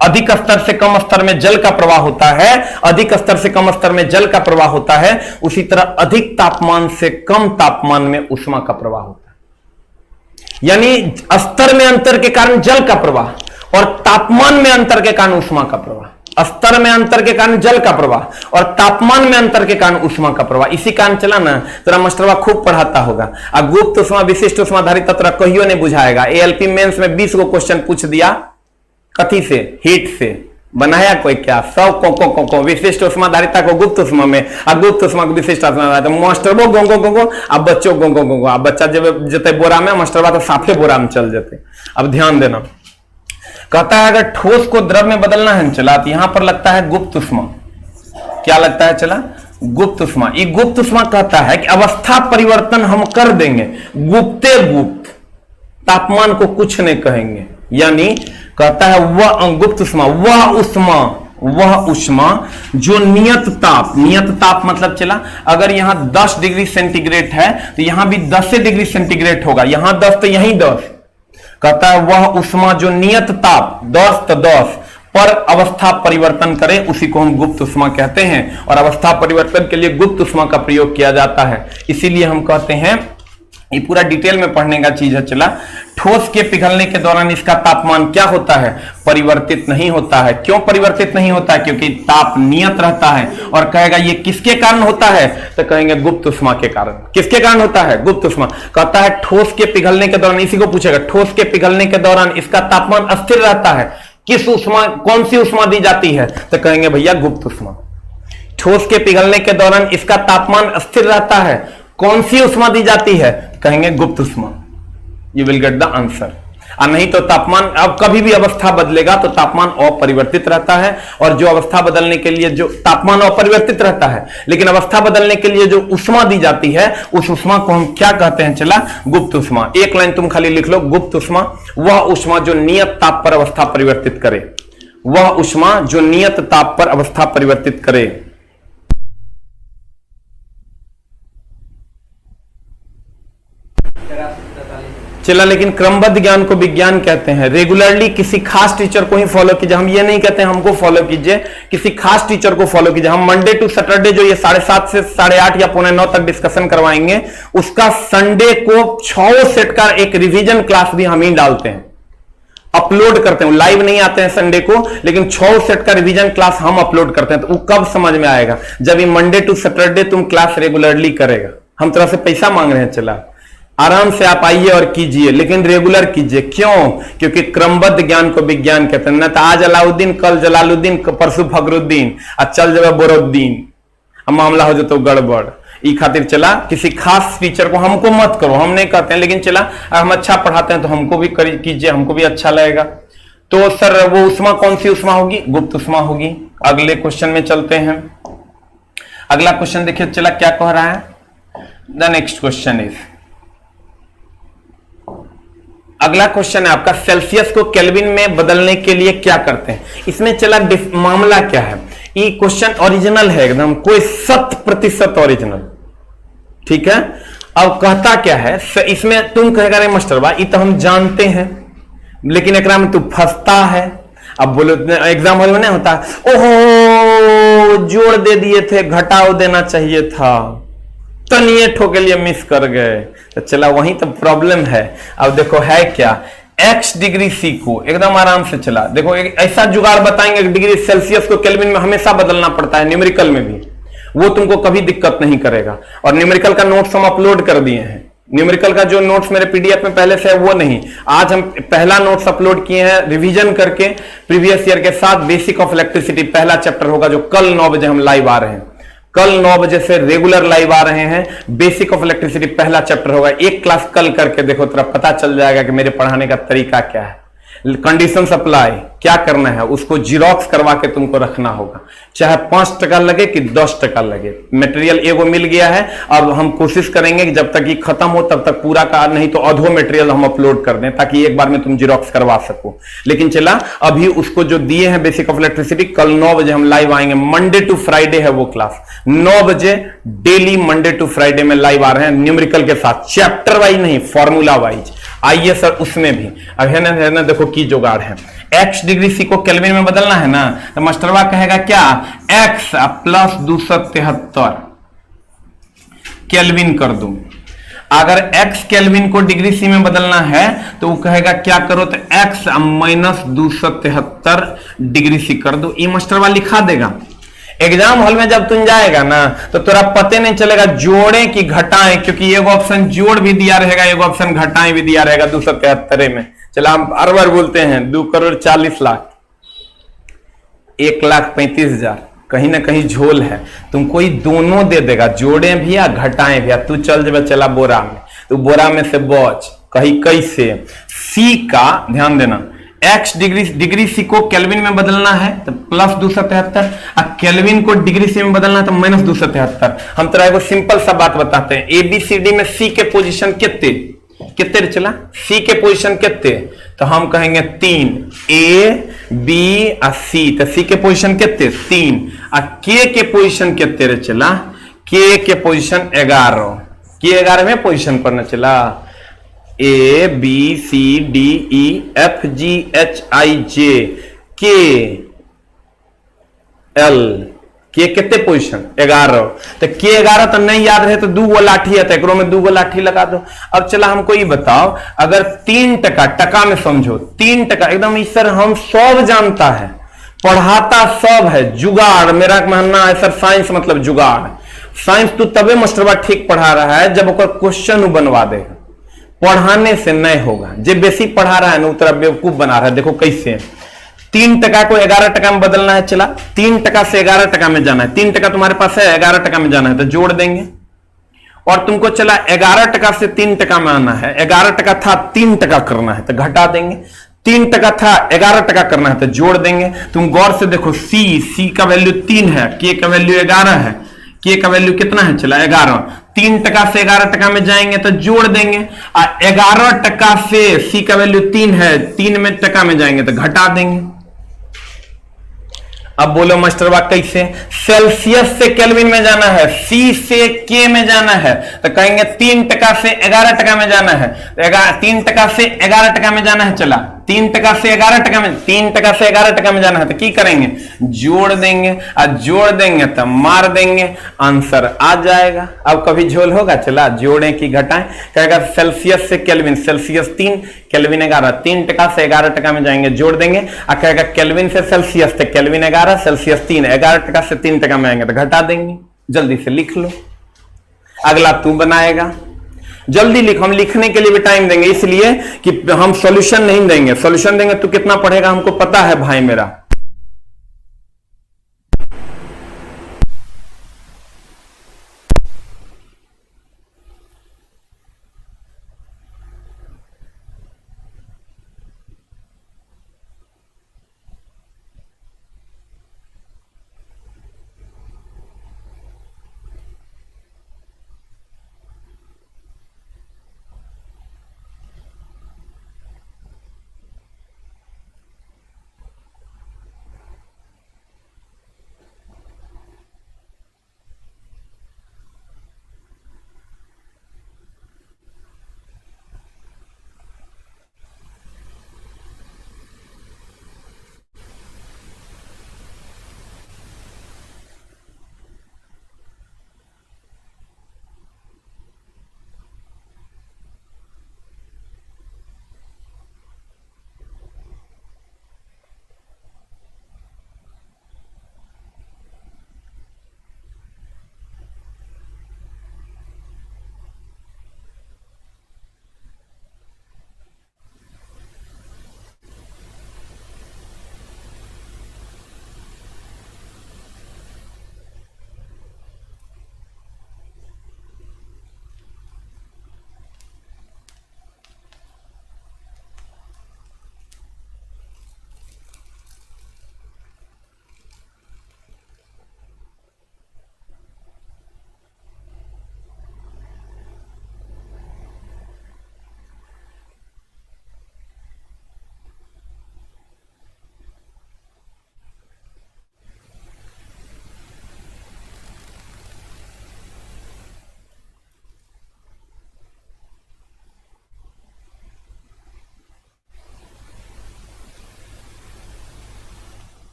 अधिक स्तर से कम स्तर में जल का प्रवाह होता है, अधिक स्तर से कम स्तर में जल का प्रवाह होता है, उसी तरह अधिक तापमान से कम तापमान में ऊष्मा का प्रवाह होता है। यानी स्तर में अंतर के कारण जल का प्रवाह और तापमान में अंतर के कारण ऊष्मा का प्रवाह, स्तर में अंतर के कारण जल का प्रवाह और तापमान में अंतर के कारण ऊष्मा का प्रवाह। इसी कारण चला ना, तेरा मास्टरवा खूब पढ़ाता होगा। अब गुप्त ऊष्मा विशिष्ट ऊष्माधारित तत्व कहियो नहीं बुझाएगा। ALP मेंस में 20 को क्वेश्चन पूछ दिया, कथी से, हीट से बनाया कोई क्या, सब को विशिष्ट ऊष्माधारिता को गुप्त ऊष्मा में, और गुप्त ऊष्मा को विशिष्ट ऊष्माधारिता। मास्टर वो गो अब बच्चों गो अब बच्चा जब जते बोरा में, मास्टरवा तो साफे बोरा में चल जाते। अब ध्यान देना, कहता है अगर ठोस को द्रव में बदलना है चला, तो यहां पर लगता है गुप्त ऊष्मा। क्या लगता है चला, गुप्त ऊष्मा। ये गुप्त ऊष्मा कहता है कि अवस्था परिवर्तन हम कर देंगे गुप्ते गुप्त, तापमान को कुछ नहीं कहेंगे। यानी कहता है वह गुप्त ऊष्मा वह ऊष्मा जो नियत ताप मतलब चला, अगर यहां 10 डिग्री सेंटीग्रेड है तो यहां भी 10 डिग्री सेंटीग्रेड होगा, यहां 10 तो यहीं 10। कहता है वह ऊष्मा जो नियत ताप 10 तो 10 पर अवस्था परिवर्तन करे, उसी को हम गुप्त ऊष्मा कहते हैं। और अवस्था परिवर्तन के लिए गुप्त ऊष्मा का प्रयोग किया जाता है। इसीलिए हम कहते हैं, ये पूरा डिटेल में पढ़ने का चीज है चला, ठोस के पिघलने के दौरान इसका तापमान क्या होता है, परिवर्तित नहीं होता है। क्यों परिवर्तित नहीं होता है, क्योंकि ताप नियत रहता है। और कहेगा ये किसके कारण होता है, तो कहेंगे गुप्त ऊष्मा के कारण। किसके कारण होता है, गुप्त ऊष्मा। कहता है ठोस के पिघलने के दौरान, इसी को पूछेगा, ठोस के पिघलने के दौरान इसका तापमान स्थिर रहता है, किस ऊष्मा, कौन सी ऊष्मा दी जाती है, तो कहेंगे भैया गुप्त ऊष्मा। ठोस के पिघलने के दौरान इसका तापमान स्थिर रहता है, कौन सी ऊष्मा दी जाती है, कहेंगे गुप्त ऊष्मा। You will get the answer. और नहीं तो तापमान, अब कभी भी अवस्था बदलेगा तो तापमान अपरिवर्तित रहता है, और जो अवस्था बदलने के लिए जो तापमान अपरिवर्तित रहता है, लेकिन अवस्था बदलने के लिए जो ऊष्मा दी जाती है, उस ऊष्मा को हम क्या कहते हैं चला, गुप्त ऊष्मा। एक लाइन तुम खाली लिख लो, गुप्त ऊष्मा वह ऊष्मा जो नियत ताप पर अवस्था परिवर्तित करे, वह ऊष्मा जो नियत ताप पर अवस्था परिवर्तित करे। चला, लेकिन क्रमबद्ध ज्ञान को विज्ञान कहते हैं। रेगुलरली किसी खास टीचर को ही फॉलो कीजिए। हम ये नहीं कहते हैं हमको फॉलो कीजिए, किसी खास टीचर को फॉलो कीजिए। हम मंडे टू सैटरडे जो ये 7:30 से 8:30 या 8:45 तक डिस्कशन करवाएंगे, उसका संडे को 6 सेट का एक रिवीजन क्लास भी हम ही डालते हैं, अपलोड करते हैं। लाइव नहीं आते हैं संडे को, लेकिन 6 सेट का रिवीजन क्लास हम अपलोड करते हैं। तो वो कब समझ में आएगा, जब ये मंडे टू सैटरडे तुम क्लास रेगुलरली करेगा। हम तरह से पैसा मांग रहे हैं, चला आराम से आप आइए और कीजिए, लेकिन रेगुलर कीजिए। क्यों, क्योंकि क्रमबद्ध ज्ञान को विज्ञान कहते हैं। न तो आज अलाउद्दीन, कल जलालुद्दीन, परसों फखरुद्दीन, और चल जाए बोरुद्दीन, अब मामला हो जाए तो गड़बड़। ई खातिर चला किसी खास टीचर को हमको मत करो, हम नहीं कहते हैं, लेकिन चला हम अच्छा पढ़ाते हैं तो हमको भी कीजिए, हमको भी अच्छा लगेगा। तो सर वो उष्मा कौन सी उष्मा होगी, गुप्त उष्मा होगी। अगले क्वेश्चन में चलते हैं। अगला क्वेश्चन देखिए चला क्या कह रहा है। द नेक्स्ट क्वेश्चन इज, अगला क्वेश्चन है आपका, सेल्सियस को केल्विन में बदलने के लिए क्या करते हैं। इसमें चला मामला क्या है, ये क्वेश्चन ओरिजिनल है एकदम, कोई 100% ओरिजिनल, ठीक है। अब कहता क्या है, इसमें तुम कहेगा रे मास्टर बा, ये तो हम जानते हैं, लेकिन एकरा में तू फंसता है। अब बोलो एग्जाम हॉल में नहीं होता, ओहो जोड़ दे दिए थे, घटाओ देना चाहिए था, तनिए ठोके लिए मिस कर गए। तो चला वहीं तो प्रॉब्लम है। अब देखो है क्या, x डिग्री सी को एकदम आराम से चला। देखो एक ऐसा जुगाड़ बताएंगे, डिग्री सेल्सियस को केल्विन में हमेशा बदलना पड़ता है, न्यूमेरिकल में भी, वो तुमको कभी दिक्कत नहीं करेगा। और न्यूमेरिकल का नोट्स हम अपलोड कर दिए हैं। न्यूमेरिकल का जो नोट्स मेरे पीडीएफ में पहले से है वो नहीं, आज हम पहला नोट्स अपलोड किए हैं रिवीजन करके प्रीवियस ईयर के साथ। बेसिक ऑफ इलेक्ट्रिसिटी पहला चैप्टर होगा, जो कल 9 बजे हम लाइव आ रहे हैं। कल 9 बजे से रेगुलर लाइव आ रहे हैं। बेसिक ऑफ इलेक्ट्रिसिटी पहला चैप्टर होगा। एक क्लास कल करके देखो, तेरा पता चल जाएगा कि मेरे पढ़ाने का तरीका क्या है। कंडीशन सप्लाई क्या करना है, उसको जीरोक्स करवा के तुमको रखना होगा, चाहे 5 टका लगे कि 10 टका लगे। मटेरियल एगो मिल गया है, अब हम कोशिश करेंगे कि जब तक ये खत्म हो तब तक पूरा का, नहीं तो अधो मटेरियल हम अपलोड कर दें, ताकि एक बार में तुम जीरोक्स करवा सको। लेकिन चला अभी उसको जो दिए हैं बेसिक ऑफ इलेक्ट्रिसिटी, कल 9 बजे हम लाइव आएंगे। मंडे टू फ्राइडे है वो क्लास, 9 बजे डेली मंडे टू फ्राइडे में लाइव आ रहे हैं, न्यूमेरिकल के साथ, चैप्टर वाइज नहीं, फॉर्मूला वाइज। आइए सर उसमें भी अब है ना देखो की जुगाड़ है। x डिग्री सी को केल्विन में बदलना है ना, तो मास्टरवा कहेगा क्या, x प्लस 273 केल्विन कर दूं। अगर x केल्विन को डिग्री सी में बदलना है तो वो कहेगा क्या करो, तो x माइनस 273 डिग्री सी कर दो। ये मास्टरवा लिखा देगा। एग्जाम हॉल में जब तुम जाएगा ना तो तेरा पते नहीं चलेगा जोड़ें कि घटाएं, क्योंकि एक ऑप्शन जोड़ भी दिया रहेगा, एक ऑप्शन घटाएं भी दिया रहेगा 273 में। चला हम हर बार बोलते हैं 2 करोड़ 40 लाख, 1,35,000, कहीं ना कहीं झोल है। तुमको ही दोनों दे देगा, जोड़े भी या घटाएं भी। तू चल जब चला बोरा में, तू बोरा में से बच कहीं कैसे। सी का ध्यान देना, x डिग्री सी को केल्विन में बदलना है तो प्लस 273, और केल्विन को डिग्री सी में बदलना है तो माइनस 273। हम तेरा एगो सिंपल सा बात बताते हैं, एबीसीडी में सी के पोजीशन कितने कितने चला, सी के पोजीशन कितने, तो हम कहेंगे 3, ए बी और सी। तो सी के पोजीशन कितने 3, और के के पोजीशन कितने रे चला, के के पोजीशन 11, के 11 में पोजीशन पर न चला। A B C D E F G H I J K L, के कितने पोजीशन 11। तो के 11 तो नहीं याद रहे तो 2 गो लाठी है, तो एकरो में 2 गो लाठी लगा दो। अब चला हमको ये बताओ, अगर 3 टका, टका में समझो 3 टका, एकदम ईश्वर हम सब जानता है, पढ़ाता सब है, जुगाड़ मेरा मानना है सर, साइंस मतलब जुगाड़। साइंस तो तबे मास्टरबा ठीक पढ़ा रहा है जब ओकर क्वेश्चन बनवा देगा, पढ़ाने से नहीं होगा। जे बेसिक पढ़ा रहा है ना उतना बेवकूफ बना रहा है। देखो कैसे 3 टका को 11 टका में बदलना है, चला 3 टका से 11 टका में जाना है। 3 टका तुम्हारे पास है, 11 टका में जाना है तो जोड़ देंगे। और तुमको चला 11 टका से 3 टका में आना है, 11 टका था 3 टका करना है तो घटा देंगे। 3 टका था 11 टका करना है तो जोड़ देंगे। तुम गौर से देखो, सी का वैल्यू 3 है, के का वैल्यू 11 है, के का वैल्यू कितना है चला 11। 3 टका से 11 टका में जाएंगे तो जोड़ देंगे, और 11 टका से सी का वैल्यू 3 है, 3 में टका में जाएंगे तो घटा देंगे। अब बोलो मास्टरबा कैसे, सेल्सियस से केल्विन में जाना है, सी से के में जाना है, तो कहेंगे 3 टका से 11 टका में जाना है, तो 3 टका से 11 टका में जाना है, चला 3 टका से 11 टका में, 3 टका से 11 टका में जाना है तो की करेंगे, जोड़ देंगे, और जोड़ देंगे तो मार देंगे, आंसर आ जाएगा। अब कभी झोल होगा, चला जोड़ें कि घटाएं, कहेगा सेल्सियस से केल्विन, सेल्सियस 3 केल्विन 11, 3 टका से 11 टका में जाएंगे जोड़ देंगे, और कहेगा केल्विन से सेल्सियस, तो केल्विन 11 सेल्सियस 3, 11 टका से 3 टका में आएंगे तो घटा देंगे। जल्दी से लिख लो, अगला तू बनाएगा, जल्दी लिख, हम लिखने के लिए भी टाइम देंगे, इसलिए कि हम सॉल्यूशन नहीं देंगे। सॉल्यूशन देंगे तो कितना पढ़ेगा हमको पता है भाई मेरा।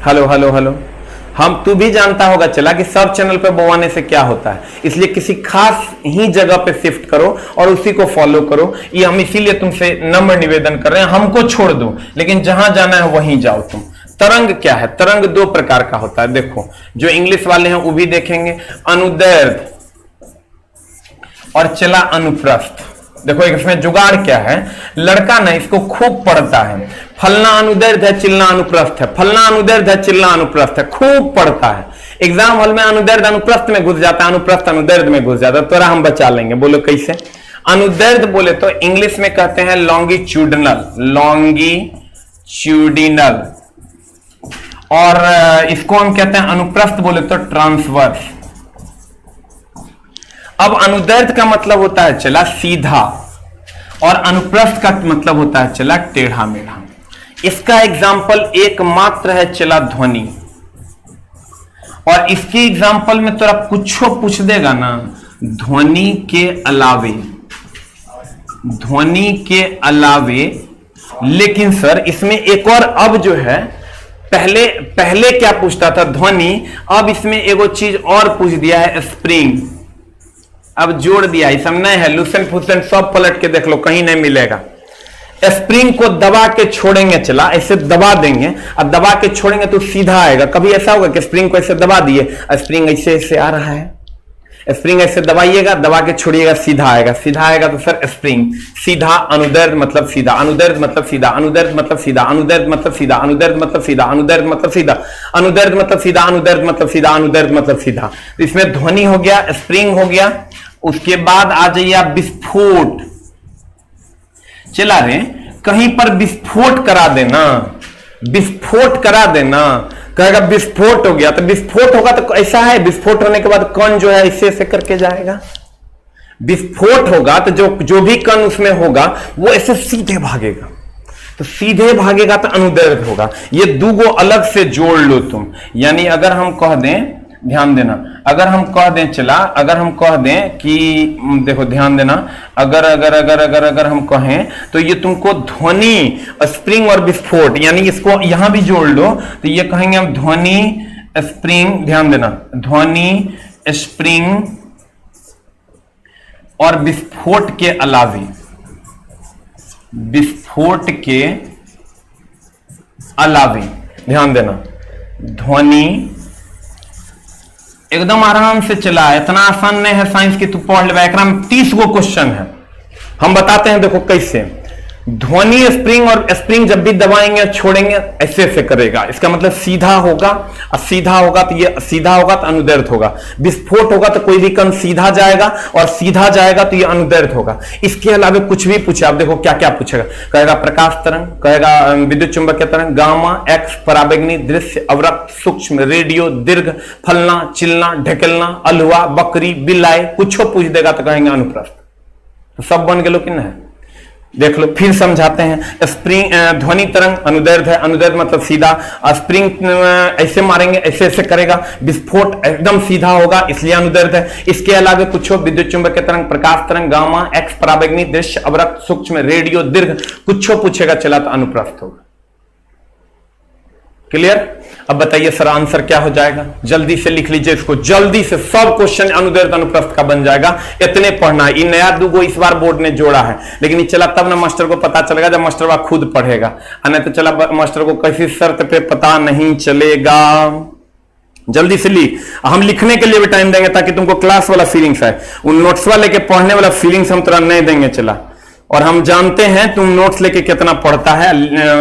Hello hello hello. हम तू भी जानता होगा चला कि सब चैनल पे बोवाने से क्या होता है, इसलिए किसी खास ही जगह पे शिफ्ट करो और उसी को फॉलो करो। ये हम इसीलिए तुमसे नम्र निवेदन कर रहे हैं, हमको छोड़ दो, लेकिन जहां जाना है वहीं जाओ तुम। तरंग क्या है? तरंग दो प्रकार का होता है। देखो जो इंग्लिश वाले हैं वो भी देखेंगे, अनुदैर्ध्य और चला अनुप्रस्थ। देखो इसमें जुगाड़ क्या है, लड़का ना इसको खूब पढ़ता है, फलना अनुदैर्ध्य है चिलना अनुप्रस्थ है, फलना अनुदैर्ध्य है चिलना अनुप्रस्थ है, खूब पढ़ता है। एग्जाम हॉल में अनुदैर्ध्य अनुप्रस्थ में घुस जाता है, अनुप्रस्थ अनुदैर्ध्य में घुस जाता है। तोरा हम बचा लेंगे, बोलो कैसे? अनुदैर्ध्य बोले तो इंग्लिश में कहते हैं लॉन्गिट्यूडिनल, लॉन्गिट्यूडिनल, और इसको हम कहते हैं अनुप्रस्थ बोले तो ट्रांसवर्स। अब अनुदैर्ध्य का मतलब होता है चला सीधा, और अनुप्रस्थ का मतलब होता है चला टेढ़ा मेढ़ा। इसका एग्जाम्पल एकमात्र है चला ध्वनि, और इसके एग्जाम्पल में तोरा कुछ पूछ देगा ना ध्वनि के अलावे, ध्वनि के अलावे। लेकिन सर इसमें एक और अब जो है, पहले क्या पूछता था ध्वनि, अब इसमें एगो चीज और पूछ दिया है स्प्रिंग, अब जोड़ दिया। ये सब नहीं है, लूसेंट फूसेंट सब पलट के देख लो, कहीं नहीं मिलेगा। स्प्रिंग को दबा के छोड़ेंगे चला, ऐसे दबा देंगे, अब दबा के छोड़ेंगे तो सीधा आएगा। कभी ऐसा होगा कि स्प्रिंग को ऐसे दबा दिए, स्प्रिंग ऐसे ऐसे आ रहा है, स्प्रिंग ऐसे दबाइएगा, दबा के छोड़िएगा, सीधा आएगा। सीधा आएगा तो सर स्प्रिंग सीधा। अनुदैर्ध्य मतलब सीधा, अनुदैर्ध्य मतलब सीधा, अनुदैर्ध्य मतलब सीधा, अनुदैर्ध्य मतलब सीधा, अनुदैर्ध्य मतलब सीधा, अनुदैर्ध्य मतलब सीधा, अनुदैर्ध्य मतलब सीधा, अनुदैर्ध्य मतलब सीधा, अनुदैर्ध्य मतलब सीधा। तो इसमें ध्वनि हो गया, स्प्रिंग हो गया। उसके बाद आ जाइए आप विस्फोट। चला रे कहीं पर विस्फोट करा देना, विस्फोट करा देना, कहेगा विस्फोट हो गया, तो विस्फोट होगा तो ऐसा है, विस्फोट होने के बाद कण जो है ऐसे ऐसे करके जाएगा। विस्फोट होगा तो जो भी कण उसमें होगा वो ऐसे सीधे भागेगा, तो सीधे भागेगा तो अनुदैर्ध्य होगा। ये दो अलग से जोड़ लो तुम। यानी अगर हम कह दें, ध्यान देना, अगर हम कह दें चला, अगर हम कह दें कि देखो ध्यान देना, अगर अगर अगर अगर अगर हम कहें तो ये तुमको ध्वनि, स्प्रिंग और विस्फोट, यानी इसको यहां भी जोड़ लो तो ये कहेंगे हम ध्वनि स्प्रिंग, ध्यान देना, ध्वनि स्प्रिंग और विस्फोट के अलावे, विस्फोट के अलावे, ध्यान देना, ध्वनि एकदम आराम से चला है, इतना आसान नहीं है साइंस की, तू पढ़ ले। एकरा में 30 गो क्वेश्चन है, हम बताते हैं। देखो कैसे ध्वनि स्प्रिंग, और स्प्रिंग जब भी दबाएंगे छोड़ेंगे ऐसे ऐसे करेगा, इसका मतलब सीधा होगा, और सीधा होगा तो ये सीधा होगा तो अनुदैर्ध्य होगा। विस्फोट होगा तो कोई भी कण सीधा जाएगा, और सीधा जाएगा तो ये अनुदैर्ध्य होगा। इसके अलावा कुछ भी पूछे, आप देखो क्या क्या पूछेगा, कहेगा प्रकाश तरंग, कहेगा विद्युत चुंबकीय तरंग, गामा, एक्स, पराबैंगनी, दृश्य, अवरक्त, सूक्ष्म, रेडियो, दीर्घ, फलना, चिलना, ढकेलना, अल्हुआ, बकरी, बिलाई, कुछ पूछ देगा तो कहेंगे अनुप्रस्थ। तो सब बन गए कि नहीं? देख लो, फिर समझाते हैं। स्प्रिंग ध्वनि तरंग अनुदैर्ध्य है, अनुदैर्ध्य मतलब सीधा, स्प्रिंग ऐसे मारेंगे ऐसे ऐसे करेगा, विस्फोट एकदम सीधा होगा इसलिए अनुदैर्ध्य है। इसके अलावा कुछ विद्युत चुंबकीय तरंग, प्रकाश तरंग, गामा, एक्स, पराबैंगनी, दृश्य, अवरक्त, सूक्ष्म, रेडियो, दीर्घ, कुछ पूछेगा चला तो अनुप्रस्थ होगा। क्लियर? अब बताइए सर आंसर क्या हो जाएगा? जल्दी से लिख लीजिए इसको, जल्दी से, सब क्वेश्चन अनुदैर्ध्य अनुप्रस्थ का बन जाएगा। इतने पढ़ना है। ये नया दूगो इस बार बोर्ड ने जोड़ा है, लेकिन ये चला तब ना मास्टर को पता चलेगा जब मास्टर वह खुद पढ़ेगा, नहीं तो चला मास्टर को किसी शर्त पे पता नहीं चलेगा। जल्दी से लिख, हम लिखने के लिए भी टाइम देंगे ताकि तुमको क्लास वाला फीलिंग्स है, उन नोट्स वाले के पढ़ने वाला फीलिंग्स हम तुरंत नहीं देंगे चला। और हम जानते हैं तुम नोट्स लेके कितना पढ़ता है,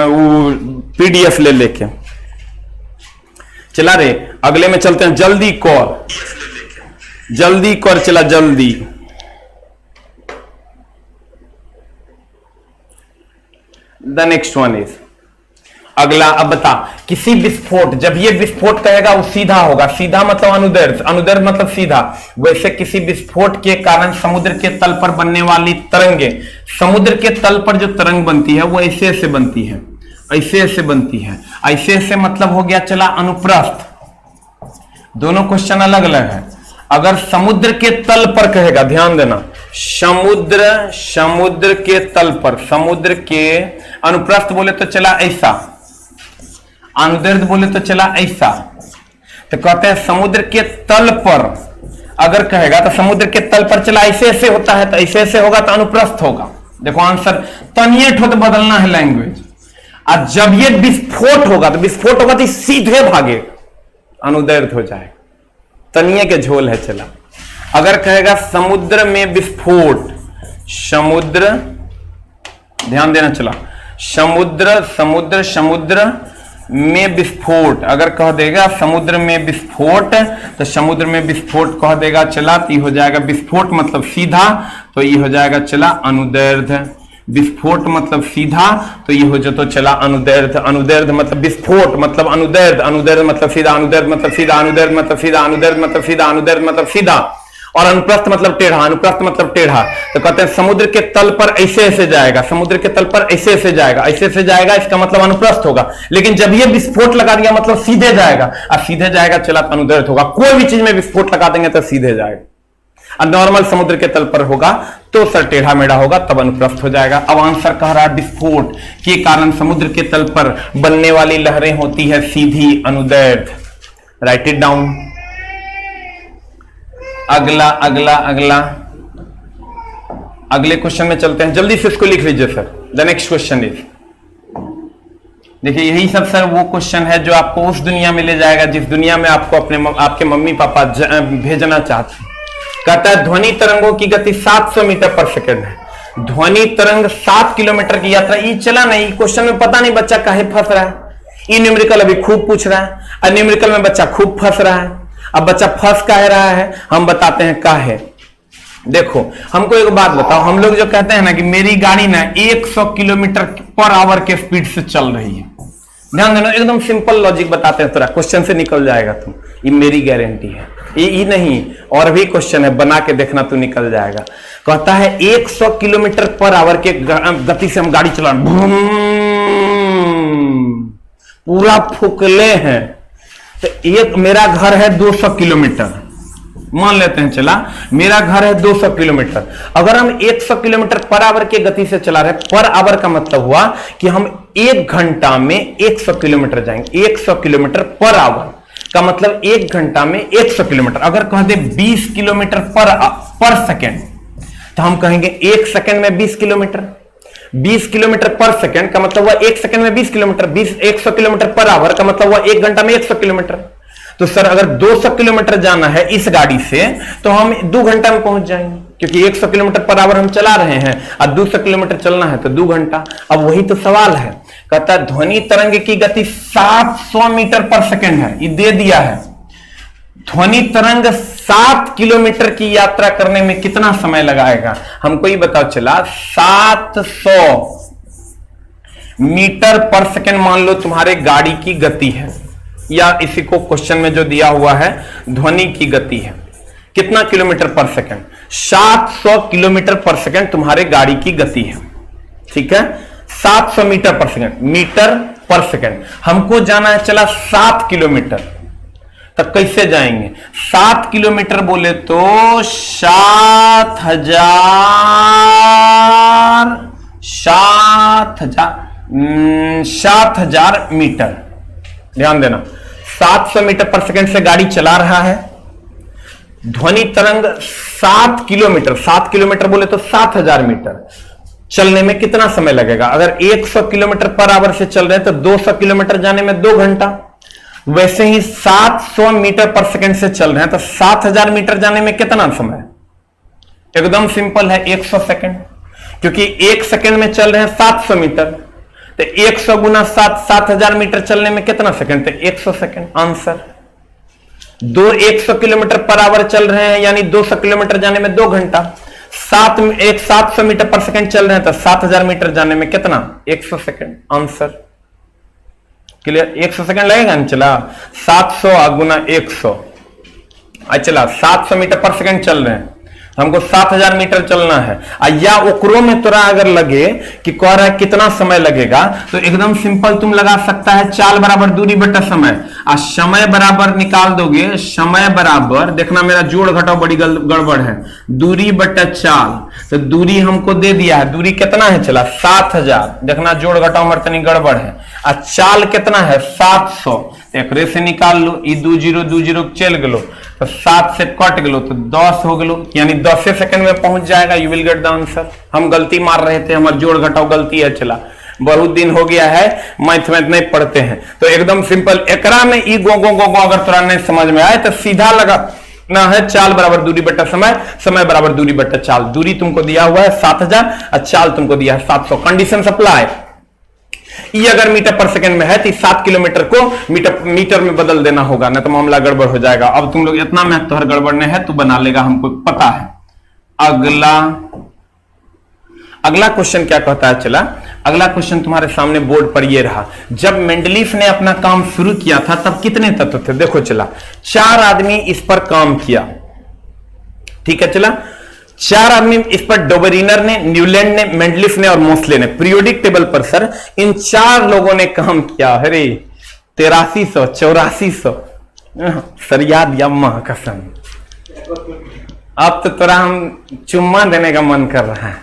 वो पीडीएफ ले लेके। चला रे अगले में चलते हैं, जल्दी कर, जल्दी कर चला, जल्दी। द नेक्स्ट वन इज, अगला अब बता, किसी विस्फोट, जब ये विस्फोट कहेगा वो सीधा होगा, सीधा मतलब अनुदैर्ध्य, अनुदैर्ध्य मतलब सीधा। वैसे किसी विस्फोट के कारण समुद्र के तल पर बनने वाली तरंगे, समुद्र के तल पर जो तरंग बनती है वो ऐसे ऐसे बनती है, ऐसे ऐसे बनती है, ऐसे ऐसे मतलब हो गया चला अनुप्रस्थ। दोनों क्वेश्चन अलग अलग है। अगर समुद्र के तल पर कहेगा, ध्यान देना, समुद्र के तल पर, समुद्र के अनुप्रस्थ बोले तो चला ऐसा, अनुदैर्ध्य बोले तो चला ऐसा, तो कहते हैं समुद्र के तल पर अगर कहेगा तो समुद्र के तल पर चला ऐसे ऐसे होता है, तो ऐसे ऐसे होगा तो अनुप्रस्थ होगा। देखो आंसर, तनिए ठो तो बदलना है लैंग्वेज। और जब ये विस्फोट होगा तो विस्फोट होगा तो सीधे भागे, अनुदैर्ध्य हो जाएगा, तनिए के झोल है चला। अगर कहेगा समुद्र में विस्फोट, समुद्र, ध्यान देना चला, समुद्र समुद्र समुद्र में विस्फोट, अगर कह देगा समुद्र में विस्फोट तो समुद्र में विस्फोट कह देगा चला, तो ये हो जाएगा विस्फोट मतलब सीधा, तो ये हो जाएगा चला अनुदैर्ध्य। विस्फोट मतलब सीधा, तो ये हो जाए तो चला अनुदैर्ध्य। अनुदैर्ध्य मतलब विस्फोट मतलब अनुदैर्ध्य, अनुदैर्ध्य मतलब सीधा, अनुदैर्ध्य मतलब सीधा, अनुदैर्ध्य मतलब सीधा, अनुदैर्ध्य मतलब सीधा, अनुदैर्ध्य मतलब सीधा, और अनुप्रस्थ मतलब टेढ़ा, अनुप्रस्थ मतलब टेढ़ा। तो कहते हैं समुद्र के तल पर ऐसे ऐसे जाएगा, समुद्र के तल पर ऐसे ऐसे जाएगा, ऐसे ऐसे जाएगा, इसका मतलब अनुप्रस्थ होगा। लेकिन जब ये विस्फोट लगा दिया मतलब सीधे जाएगा, और सीधे जाएगा चला तो अनुदैर्ध्य होगा। कोई भी चीज में विस्फोट लगा देंगे तो सीधे जाएगा। और नॉर्मल समुद्र के तल पर होगा तो सर टेढ़ा मेढ़ा होगा, तब अनुप्रस्थ हो जाएगा। अब आंसर कह रहा है विस्फोट के कारण समुद्र के तल पर बनने वाली लहरें होती है सीधी, अनुदैर्ध्य। Right it down. अगला अगला अगला अगले क्वेश्चन में चलते हैं, जल्दी से इसको लिख लीजिए sir. The next question is, देखिए यही सब सर वो क्वेश्चन है जो आपको उस दुनिया में ले जाएगा जिस दुनिया में आपको आपके मम्मी पापा भेजना चाहते हैं। कहता है ध्वनि तरंगों की गति 700 मीटर पर सेकंड है। ध्वनि तरंग 7 किलोमीटर की यात्रा, ये चला नहीं क्वेश्चन में, पता नहीं बच्चा काहे फंस रहा है। ये न्यूमेरिकल अभी खूब पूछ रहा है, और न्यूमेरिकल में बच्चा खूब फंस रहा है। अब बच्चा फंस काहे रहा है, हम बताते हैं काहे। देखो हमको एक बात बताओ, हम लोग जो कहते हैं ना कि मेरी गाड़ी ना 100 किलोमीटर पर आवर के स्पीड से चल रही है, ध्यान देना, एकदम सिंपल लॉजिक बताते हैं, थोड़ा क्वेश्चन से निकल जाएगा तुम, ये मेरी गारंटी है। ये नहीं, और भी क्वेश्चन है, बना के देखना तू निकल जाएगा। कहता है 100 किलोमीटर पर आवर के गति से हम गाड़ी चला, पूरा फुकले हैं। तो एक मेरा घर है 200 किलोमीटर, मान लेते हैं चला, मेरा घर है 200 किलोमीटर। अगर हम 100 किलोमीटर पर आवर की गति से चला रहे, पर आवर का मतलब हुआ कि हम 1 घंटा में 100 किलोमीटर जाएंगे। 100 किलोमीटर पर आवर का मतलब 1 घंटा में 100 किलोमीटर। अगर कह दे 20 किलोमीटर पर सेकेंड, तो हम कहेंगे 1 सेकेंड में 20 किलोमीटर। 20 किलोमीटर पर सेकेंड का मतलब हुआ 1 सेकेंड में 20 किलोमीटर। 100 किलोमीटर पर आवर का मतलब हुआ 1 घंटा में 100 किलोमीटर। तो सर अगर 200 किलोमीटर जाना है इस गाड़ी से तो हम 2 घंटा में पहुंच जाएंगे, क्योंकि 100 किलोमीटर पर आवर हम चला रहे हैं और 200 किलोमीटर चलना है तो 2 घंटा। अब वही तो सवाल है, कहता है ध्वनि तरंग की गति 700 मीटर पर सेकेंड है, ये दे दिया है। ध्वनि तरंग 7 किलोमीटर की यात्रा करने में कितना समय लगाएगा, हमको ये बताओ चला। 700 मीटर पर सेकेंड मान लो तुम्हारे गाड़ी की गति है, या इसी को क्वेश्चन में जो दिया हुआ है ध्वनि की गति है, कितना किलोमीटर पर सेकेंड। 700 किलोमीटर पर सेकेंड तुम्हारे गाड़ी की गति है, ठीक है। 700 मीटर पर सेकेंड, मीटर पर सेकेंड, हमको जाना है चला 7 किलोमीटर। तब कैसे जाएंगे? 7 किलोमीटर बोले तो 7,000 मीटर। ध्यान देना, 700 मीटर पर सेकेंड से गाड़ी चला रहा है। ध्वनि तरंग 7 किलोमीटर, 7 किलोमीटर बोले तो 7,000 मीटर चलने में कितना समय लगेगा? अगर 100 किलोमीटर पर आवर से चल रहे हैं तो 200 किलोमीटर जाने में 2 घंटा। वैसे ही 700 मीटर पर सेकेंड से चल रहे हैं तो 7,000 मीटर जाने में कितना समय? एकदम सिंपल है, 100 सेकेंड, क्योंकि 1 सेकेंड में चल रहे हैं 700 मीटर, तो 100 गुना 7, 7,000 मीटर चलने में कितना सेकंड? तो 100 second. Answer 100 kilometre per hour चल रहे हैं, यानी 200 किलोमीटर जाने में 2 घंटा। 700 मीटर पर सेकंड चल रहे हैं तो 7,000 मीटर जाने में कितना? 100 सेकंड। Answer clear? 100 सेकंड लगेगा ना। चला 700 गुना 100, चला 700 मीटर पर सेकंड चल रहे हैं, हमको 7,000 मीटर चलना है। या ओकरो में तोरा अगर लगे कि कह रहा है कितना समय लगेगा, तो एकदम सिंपल तुम लगा सकता है, चाल बराबर दूरी बटा समय, और समय बराबर निकाल दोगे। समय बराबर, देखना मेरा जोड़ घटाव बड़ी गड़बड़ है, दूरी बटा चाल। तो दूरी हमको दे दिया है, दूरी कितना है चला 7,000, देखना जोड़ घटाव हमारे तनी गड़बड़ है। और चाल कितना है 700, एक से निकाल लो, ई 20 चल गलो तो 7 से कट गलो तो 10 हो गलो, यानी 10 सेकंड में पहुंच जाएगा। You will get the answer. हम गलती मार रहे थे, हमारा जोड़ घटाव गलती है, चला बहुत दिन हो गया है मैथ नहीं पढ़ते हैं, तो एकदम सिंपल एकरा में ई गो अगर तुरा नहीं समझ में आए तो सीधा लगा ना है, चाल बराबर दूरी बट्टा समय, समय बराबर दूरी बट्टा चाल। दूरी तुमको दिया हुआ है 7000 और चाल तुमको दिया है 700। कंडीशन सप्लाई, ये अगर मीटर पर सेकंड में है तो 7 किलोमीटर को मीटर में बदल देना होगा, नहीं तो मामला गड़बड़ हो जाएगा। अब तुम लोग इतना मैथ तो हर गड़बड़ नहीं है, तू बना लेगा, हमको पता है। अगला क्वेश्चन क्या कहता है, चला अगला क्वेश्चन तुम्हारे सामने बोर्ड पर ये रहा। जब मेंडलीफ ने अपना काम शुरू किया था तब कितने तत्व थे? देखो चला 4 आदमी इस पर काम किया, ठीक है। चला 4 आदमी इस पर, डोबेरिनर ने, न्यूलैंड ने, मेंडलीफ ने और मोस्ले ने। पीरियोडिक टेबल पर सर इन 4 लोगों ने काम किया। अरे 8300 8400 सर याद या मां कसम, अब तो तोरा हम चुम्मा देने का मन कर रहा है,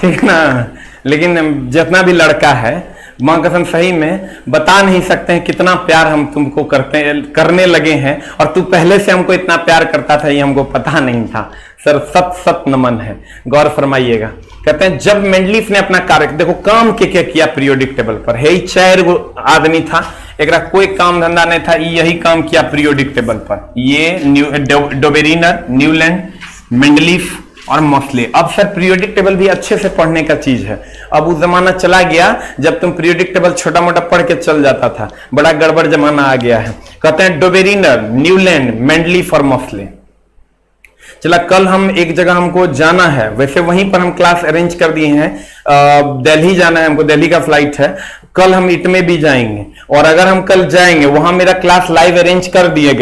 ठीक ना। लेकिन जितना भी लड़का है मां कसम सही में बता नहीं सकते हैं कितना प्यार हम तुमको करने लगे हैं, और तू पहले से हमको इतना प्यार करता था ये हमको पता नहीं था। सर सत नमन है, गौर फरमाइएगा। कहते हैं जब मेंडलीफ ने अपना कार्य, देखो काम के क्या किया पीरियोडिक टेबल पर, है 4 आदमी था, एक कोई काम धंधा नहीं था, यही काम किया पीरियोडिक टेबल पर। ये डोबेरिनर, न्यूलैंड, मेंडलीफ और मोस्ले। अब सर पीरियोडिक टेबल भी अच्छे से पढ़ने का चीज है। अब उस जमाना चला गया जब तुम पीरियोडिक टेबल छोटा मोटा पढ़ के चल जाता था, बड़ा गड़बड़ जमाना आ गया है। कहते हैं डोबेरिनर, न्यूलैंड, मेंडलीफ और मोस्ले। चला कल हम एक जगह हमको जाना है, वैसे वहीं पर हम क्लास अरेंज कर दिए हैं, दिल्ली जाना है हमको, दिल्ली का फ्लाइट है। कल हम इटमे भी जाएंगे, और अगर हम कल जाएंगे वहां मेरा क्लास लाइव अरेंज कर दिया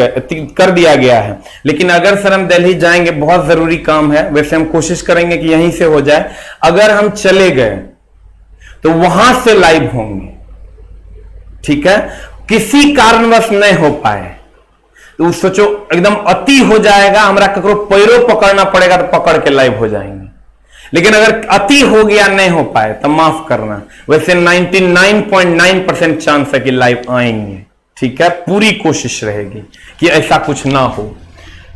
गया है। लेकिन अगर सर हम दिल्ली जाएंगे, बहुत जरूरी काम है, वैसे हम कोशिश करेंगे कि यहीं से हो जाए। अगर हम चले गए तो वहां से लाइव होंगे, ठीक है। किसी कारणवश नहीं हो पाए तो सोचो एकदम अति हो जाएगा, हमारा ककरो पैरों पकड़ना पड़ेगा तो पकड़ के लाइव हो जाएंगे। लेकिन अगर अति हो गया नहीं हो पाए तो माफ करना, वैसे 99.9% चांस है कि लाइव आएंगे, ठीक है। पूरी कोशिश रहेगी कि ऐसा कुछ ना हो।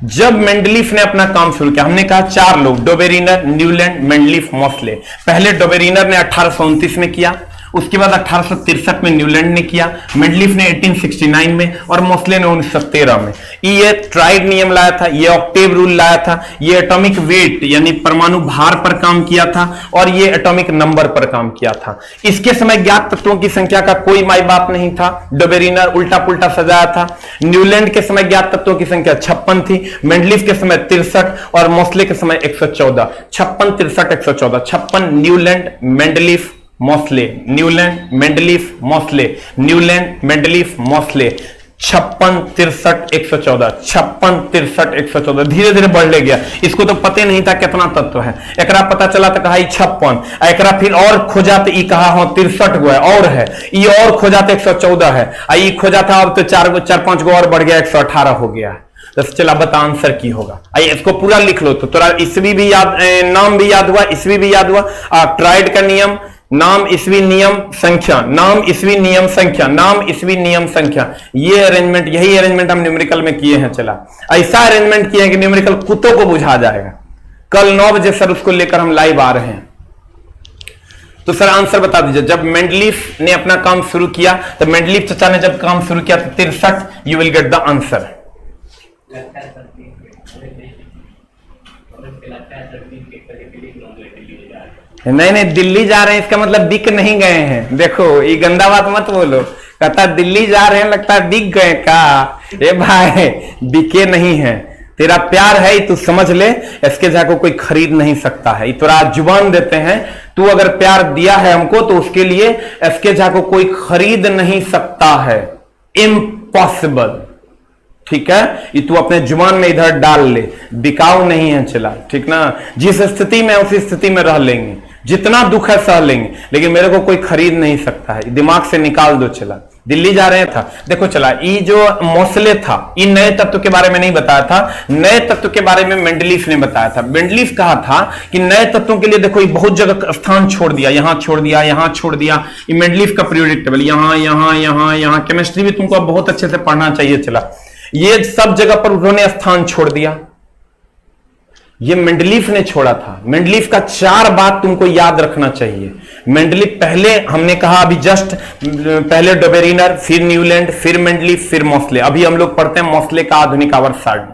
जब मेंडलीफ ने अपना काम शुरू किया, हमने कहा 4 लोग, डोबेरिनर, न्यूलैंड, मेंडलीफ, मोस्ले। पहले डोबेरिनर ने 1829 में किया, उसके बाद 1863 में न्यूलैंड ने किया, मेंडलीफ ने 1869 में और मोस्ले ने 1913 में। ये ट्राइड नियम लाया था, ये ऑक्टेव रूल लाया था, ये एटॉमिक वेट यानी परमाणु भार पर काम किया था, और ये एटॉमिक नंबर पर काम किया था। इसके समय ज्ञात तत्वों की संख्या का कोई माई बाप नहीं था, डोबेरिनर उल्टा पुल्टा सजाया था। न्यूलैंड के समय ज्ञात तत्वों की संख्या 56 थी, मेंडलीफ के समय 63 और मोस्ले के समय 114। 56, 63, 114, 56 Newland, Mendeleev, Moseley, Newland, Mendeleev, Moseley, Newland, Mendeleev, Moseley. 56, 63, 114, 56, 63, 114, धीरे धीरे बढ़ ले गया। इसको तो पता नहीं था कितना तत्व है, एकरा पता चला तो कहा 56, एकरा फिर और खोजा तो ई कहा हो 63 गो है और है, ई और खोजा तो 114 है, ई खोजा था अब तो 4-5 गो और बढ़ गया, 118 हो गया। तो चला बता आंसर की होगा। आइए इसको पूरा लिख लो, तो थोड़ा ईस्वी भी याद, नाम भी याद हुआ, ईस्वी भी याद हुआ, ट्राइड का नियम, नाम ईस्वी नियम संख्या, नाम ईस्वी नियम संख्या, नाम ईस्वी नियम संख्या। ये अरेंजमेंट, यही अरेंजमेंट हम न्यूमेरिकल में किए हैं। चला ऐसा अरेंजमेंट किए हैं कि न्यूमेरिकल कुत्तों को बुझा जाएगा। कल 9 बजे सर उसको लेकर हम लाइव आ रहे हैं। तो सर आंसर बता दीजिए। जब मेंडलीफ ने अपना काम शुरू किया, तो मेंडलीफ चचा ने जब काम शुरू किया तो 63, you will get the answer. नहीं दिल्ली जा रहे हैं इसका मतलब दिख नहीं गए हैं। देखो ये गंदा बात मत बोलो, कहता दिल्ली जा रहे हैं लगता है दिख गए का। ए भाई दिखे नहीं है, तेरा प्यार है तू समझ ले, इसके जाको कोई खरीद नहीं सकता है। इतना जुबान देते हैं, तू अगर प्यार दिया है हमको तो उसके लिए इसके जाको कोई खरीद नहीं सकता है, इम्पॉसिबल। ठीक है, ये तू अपने जुबान में इधर डाल ले, बिकाऊ नहीं है। चला ठीक ना, जिस स्थिति में उसी स्थिति में रह लेंगे, जितना दुख है सह लेंगे, लेकिन मेरे को कोई खरीद नहीं सकता है, दिमाग से निकाल दो। चला दिल्ली जा रहे था। देखो चला, ये जो मोस्ले था, ये नए तत्व के बारे में नहीं बताया था, नए तत्व के बारे में मेंडलीफ ने बताया था। मेंडलीफ कहा था कि नए तत्वों के लिए देखो ये बहुत जगह स्थान छोड़ दिया, यहां छोड़ दिया, यहां छोड़ दिया। ये मेंडलीफ का पीरियोडिक टेबल, यहां यहां यहां यहां, केमिस्ट्री भी तुमको बहुत अच्छे से पढ़ना चाहिए। चला, ये सब जगह पर उन्होंने स्थान छोड़ दिया, ये मेंडलीफ ने छोड़ा था। मेंडलीफ का 4 बात तुमको याद रखना चाहिए। मेंडलीफ पहले हमने कहा, अभी जस्ट पहले डोबेरिनर, फिर न्यूलैंड, फिर मेंडलीफ, फिर मोस्ले। अभी हम लोग पढ़ते हैं मोस्ले का आधुनिक आवर्त सारणी,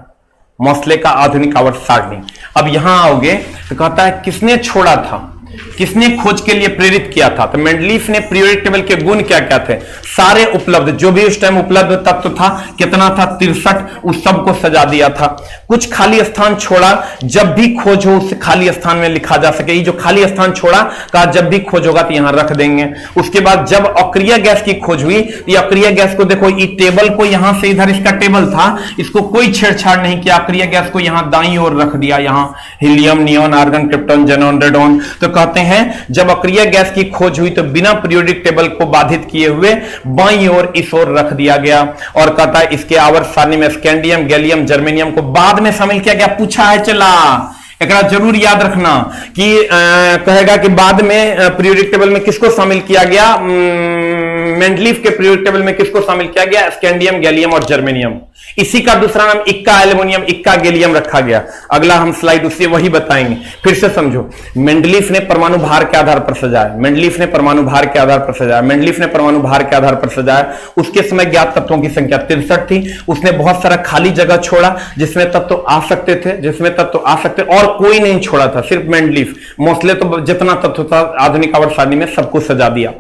मोस्ले का आधुनिक आवर्त सारणी। अब यहां आओगे तो कहता है किसने छोड़ा था, किसने खोज के लिए प्रेरित किया था। तो मेंडलीफ ने पीरियोडिक टेबल के गुण क्या क्या थे, सारे उपलब्ध, जो भी उस टाइम उपलब्ध तत्व था, कितना था 63, उस सब को सजा दिया था। कुछ खाली स्थान छोड़ा, जब भी खोज हो उस खाली स्थान में लिखा जा सके। ये जो खाली स्थान छोड़ा, कहा जब भी खोज होगा तो यहां रख देंगे। उसके बाद जब अक्रिय गैस की खोज हुई, ये अक्रिय गैस को देखो, ये टेबल को यहां से इधर, इसका टेबल था, इसको कोई छेड़छाड़ नहीं किया, अक्रिय गैस को यहां दाईं ओर रख दिया, यहां helium, neon, argon, krypton, xenon, radon. तो कहते हैं जब अक्रिय गैस की खोज हुई तो बिना पीरियोडिक टेबल को बाधित किए हुए बाईं ओर इस ओर रख दिया गया। और कहता है इसके आवर्त सारणी में स्कैंडियम, गैलियम, जर्मेनियम को बाद में शामिल किया गया। पूछा है, चला एक जरूर याद रखना कि कहेगा कि बाद में पीरियोडिक टेबल में किसको शामिल किया गया, मेंडलीफ के पीरियोडिक टेबल में किसको शामिल किया गया, स्कैंडियम, गैलियम और जर्मेनियम। इसी का दूसरा नाम इक्का एल्युमिनियम, इक्का गैलियम रखा गया। अगला हम स्लाइड उससे वही बताएंगे। फिर से समझो, मेंडलीफ ने परमाणु भार के आधार पर सजाया, मेंडलीफ ने परमाणु भार के आधार पर सजाया, मेंडलीफ ने परमाणु भार के आधार पर सजाया। उसके समय ज्ञात तत्वों की संख्या 63 थी। उसने बहुत सारा खाली जगह छोड़ा जिसमें तत्व आ सकते थे, जिसमें तत्व आ सकते, और कोई नहीं छोड़ा था, सिर्फ मेंडलीफ। मोस्ले तो जितना तत्व था आधुनिक आवर्त सारणी में सबको सजा दिया।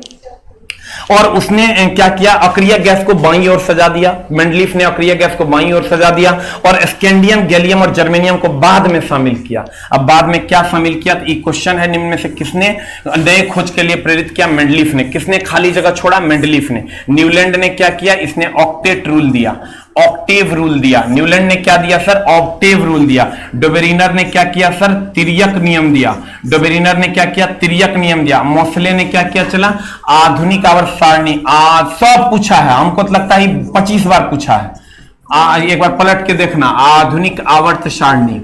और उसने क्या किया, अक्रिय गैस को बाईं ओर सजा दिया। मेंडलीफ ने अक्रिय गैस को बाईं ओर सजा दिया और स्कैंडियम, गैलियम और जर्मेनियम को बाद में शामिल किया। अब बाद में क्या शामिल किया, तो एक क्वेश्चन है, निम्न में से किसने नए खोज के लिए प्रेरित किया, मेंडलीफ ने। किसने खाली जगह छोड़ा, मेंडलीफ ने। न्यूलैंड ने क्या किया, इसने ऑक्टेट रूल दिया, ऑक्टेव रूल दिया। न्यूलैंड ने क्या दिया सर, ऑक्टेव रूल दिया। डोबेरिनर ने क्या किया सर, तिर्यक नियम दिया। डोबेरिनर ने क्या किया, तिर्यक नियम दिया। मोस्ले ने क्या किया, चला आधुनिक आवर्त सारणी। सब पूछा है, हमको तो लगता है 25 बार पूछा है। एक बार पलट के देखना, आधुनिक आवर्त सारणी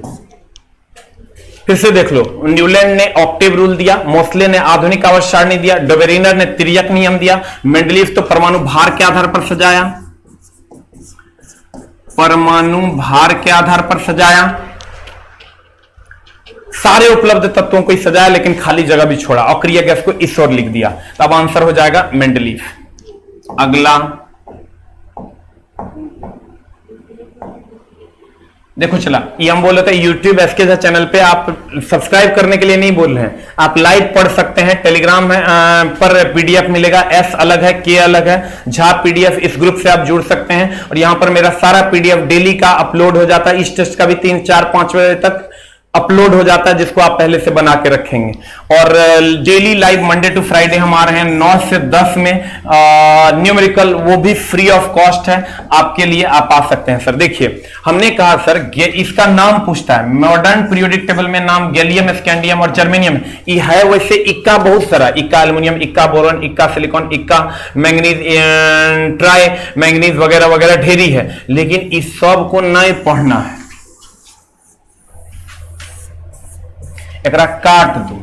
फिर से देख लो। न्यूलैंड ने ऑक्टेव रूल दिया, मोस्ले ने आधुनिक आवर्त सारणी दिया, डोबेरिनर ने तिर्यक नियम दिया, मेंडलीफ तो परमाणु भार के आधार पर सजाया, परमाणु भार के आधार पर सजाया, सारे उपलब्ध तत्वों को ही सजाया, लेकिन खाली जगह भी छोड़ा, अक्रिय गैस को इस ओर लिख दिया। तब आंसर हो जाएगा मेंडलीफ। अगला देखो, चला ये हम बोल रहे थे यूट्यूब एसके चैनल पे आप सब्सक्राइब करने के लिए नहीं बोल रहे हैं, आप लाइव पढ़ सकते हैं। टेलीग्राम पर पीडीएफ मिलेगा, एस अलग है, के अलग है, झा पीडीएफ, इस ग्रुप से आप जुड़ सकते हैं। और यहां पर मेरा सारा पीडीएफ डेली का अपलोड हो जाता है, इस टेस्ट का भी 3, 4, 5 बजे तक अपलोड हो जाता है, जिसको आप पहले से बना के रखेंगे। और daily live Monday to Friday हम आ रहे हैं 9 से 10 में, न्यूमेरिकल, वो भी फ्री ऑफ कॉस्ट है आपके लिए, आप आ सकते हैं। सर देखिए, हमने कहा सर इसका नाम पूछता है, मॉडर्न पीरियोडिक टेबल में नाम गैलियम, स्कैंडियम और जर्मेनियम ये है। वैसे इक्का बहुत सारा, इक्का एल्युमिनियम, इक्का बोरॉन, इक्का सिलिकॉन, इक्का मैंगनीज, ट्राई मैंगनीज वगैरह वगैरह ढेरी है, लेकिन इस सब को नहीं पढ़ना है, एकरा काट दो,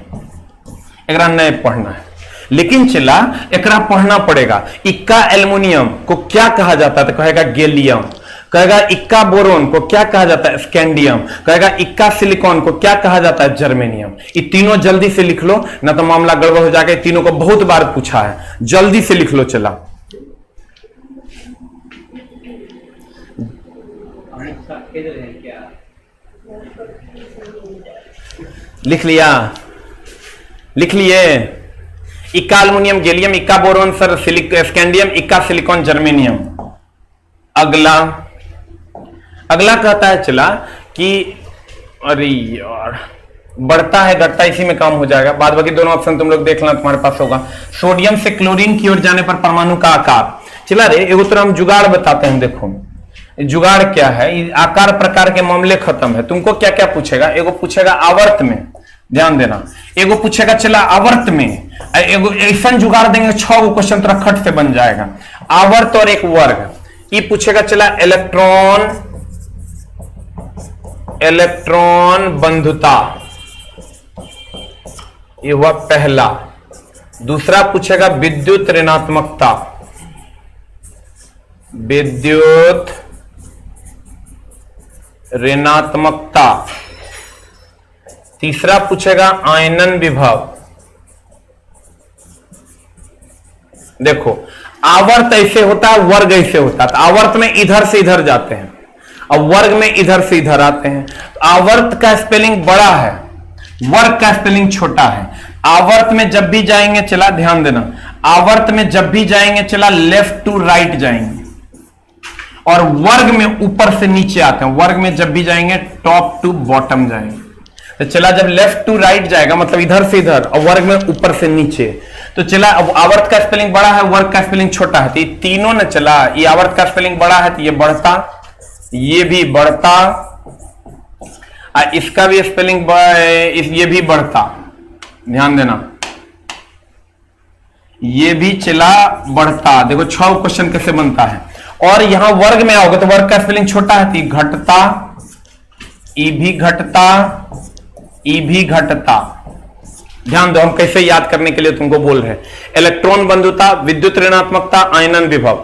एकरा नहीं पढ़ना है। लेकिन चला एकरा पढ़ना पड़ेगा। इक्का एल्युमिनियम को क्या कहा जाता है, तो कहेगा गैलियम। कहेगा इक्का बोरोन को क्या कहा जाता है, स्कैंडियम। कहेगा इक्का सिलिकॉन को क्या कहा जाता है, जर्मेनियम। ये तीनों जल्दी से लिख लो, ना तो मामला गड़बड़ हो जाएगा। तीनों को बहुत बार पूछा है, जल्दी से लिख लो। चला लिख लिया, लिख लिए। इक्का एल्युमिनियम, गैलियम, इक्का बोरोन सर, स्कैंडियम, इक्का सिलिकॉन, जर्मेनियम। अगला कहता है चला कि अरे यार बढ़ता है घटता इसी में काम हो जाएगा। बाद बाकी दोनों ऑप्शन तुम लोग देखना, तुम्हारे पास होगा। सोडियम से क्लोरीन की ओर जाने पर परमाणु का आकार, चला रे एगो तो हम जुगाड़ बताते हैं। देखो जुगाड़ क्या है, आकार प्रकार के मामले खत्म है। तुमको क्या क्या पूछेगा, एगो पूछेगा आवर्त में, ध्यान देना। एगो पूछेगा चला आवर्त में, एगो ऐसा जुगाड़ देंगे 6 गो क्वेश्चन तोरा खट से बन जाएगा। आवर्त और एक वर्ग, ये पूछेगा चला इलेक्ट्रॉन बंधुता, ये हुआ पहला। दूसरा पूछेगा विद्युत ऋणात्मकता, विद्युत ऋणात्मकता। तीसरा पूछेगा आयनन विभव। देखो आवर्त ऐसे होता है, वर्ग ऐसे होता है। तो आवर्त में इधर से इधर जाते हैं, अब वर्ग में इधर से इधर आते हैं। तो आवर्त का स्पेलिंग बड़ा है, वर्ग का स्पेलिंग छोटा है। आवर्त में जब भी जाएंगे, चला ध्यान देना, आवर्त में जब भी जाएंगे चला लेफ्ट टू राइट जाएंगे, और वर्ग में ऊपर से नीचे आते हैं। वर्ग में जब भी जाएंगे टॉप टू बॉटम जाएंगे। तो चला जब लेफ्ट टू राइट जाएगा मतलब इधर से इधर, और वर्ग में ऊपर से नीचे। तो चला अब आवर्त का स्पेलिंग बड़ा है, वर्ग का स्पेलिंग छोटा है, तो ये तीनों ने चला। ये आवर्त का स्पेलिंग बड़ा है तो ये बढ़ता, ये भी बढ़ता, इसका भी स्पेलिंग ये भी बढ़ता। ध्यान देना, ये भी चला बढ़ता। देखो 6 क्वेश्चन कैसे बनता है। और यहां वर्ग में आओगे तो वर्ग का स्पेलिंग छोटा है, तो घटता, ई भी घटता, ई भी घटता। ध्यान दो, हम कैसे याद करने के लिए तुमको बोल रहे हैं। इलेक्ट्रॉन बंधुता, विद्युत ऋणात्मकता, आयनन विभव।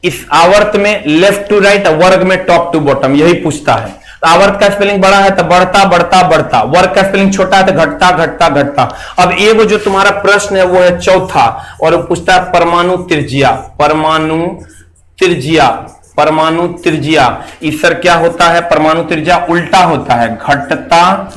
इस आवर्त में लेफ्ट टू राइट, वर्ग में टॉप टू बॉटम, यही पूछता है। तो आवर्त का स्पेलिंग बड़ा है तो बढ़ता बढ़ता बढ़ता, वर्ग का स्पेलिंग छोटा है तो घटता घटता घटता। अब ये जो तुम्हारा प्रश्न है वो है चौथा, और वो पूछता है परमाणु त्रिज्या। परमाणु त्रिज्या, परमाणु त्रिज्या इस सर क्या होता है? परमाणु त्रिज्या उल्टा होता है, घटता,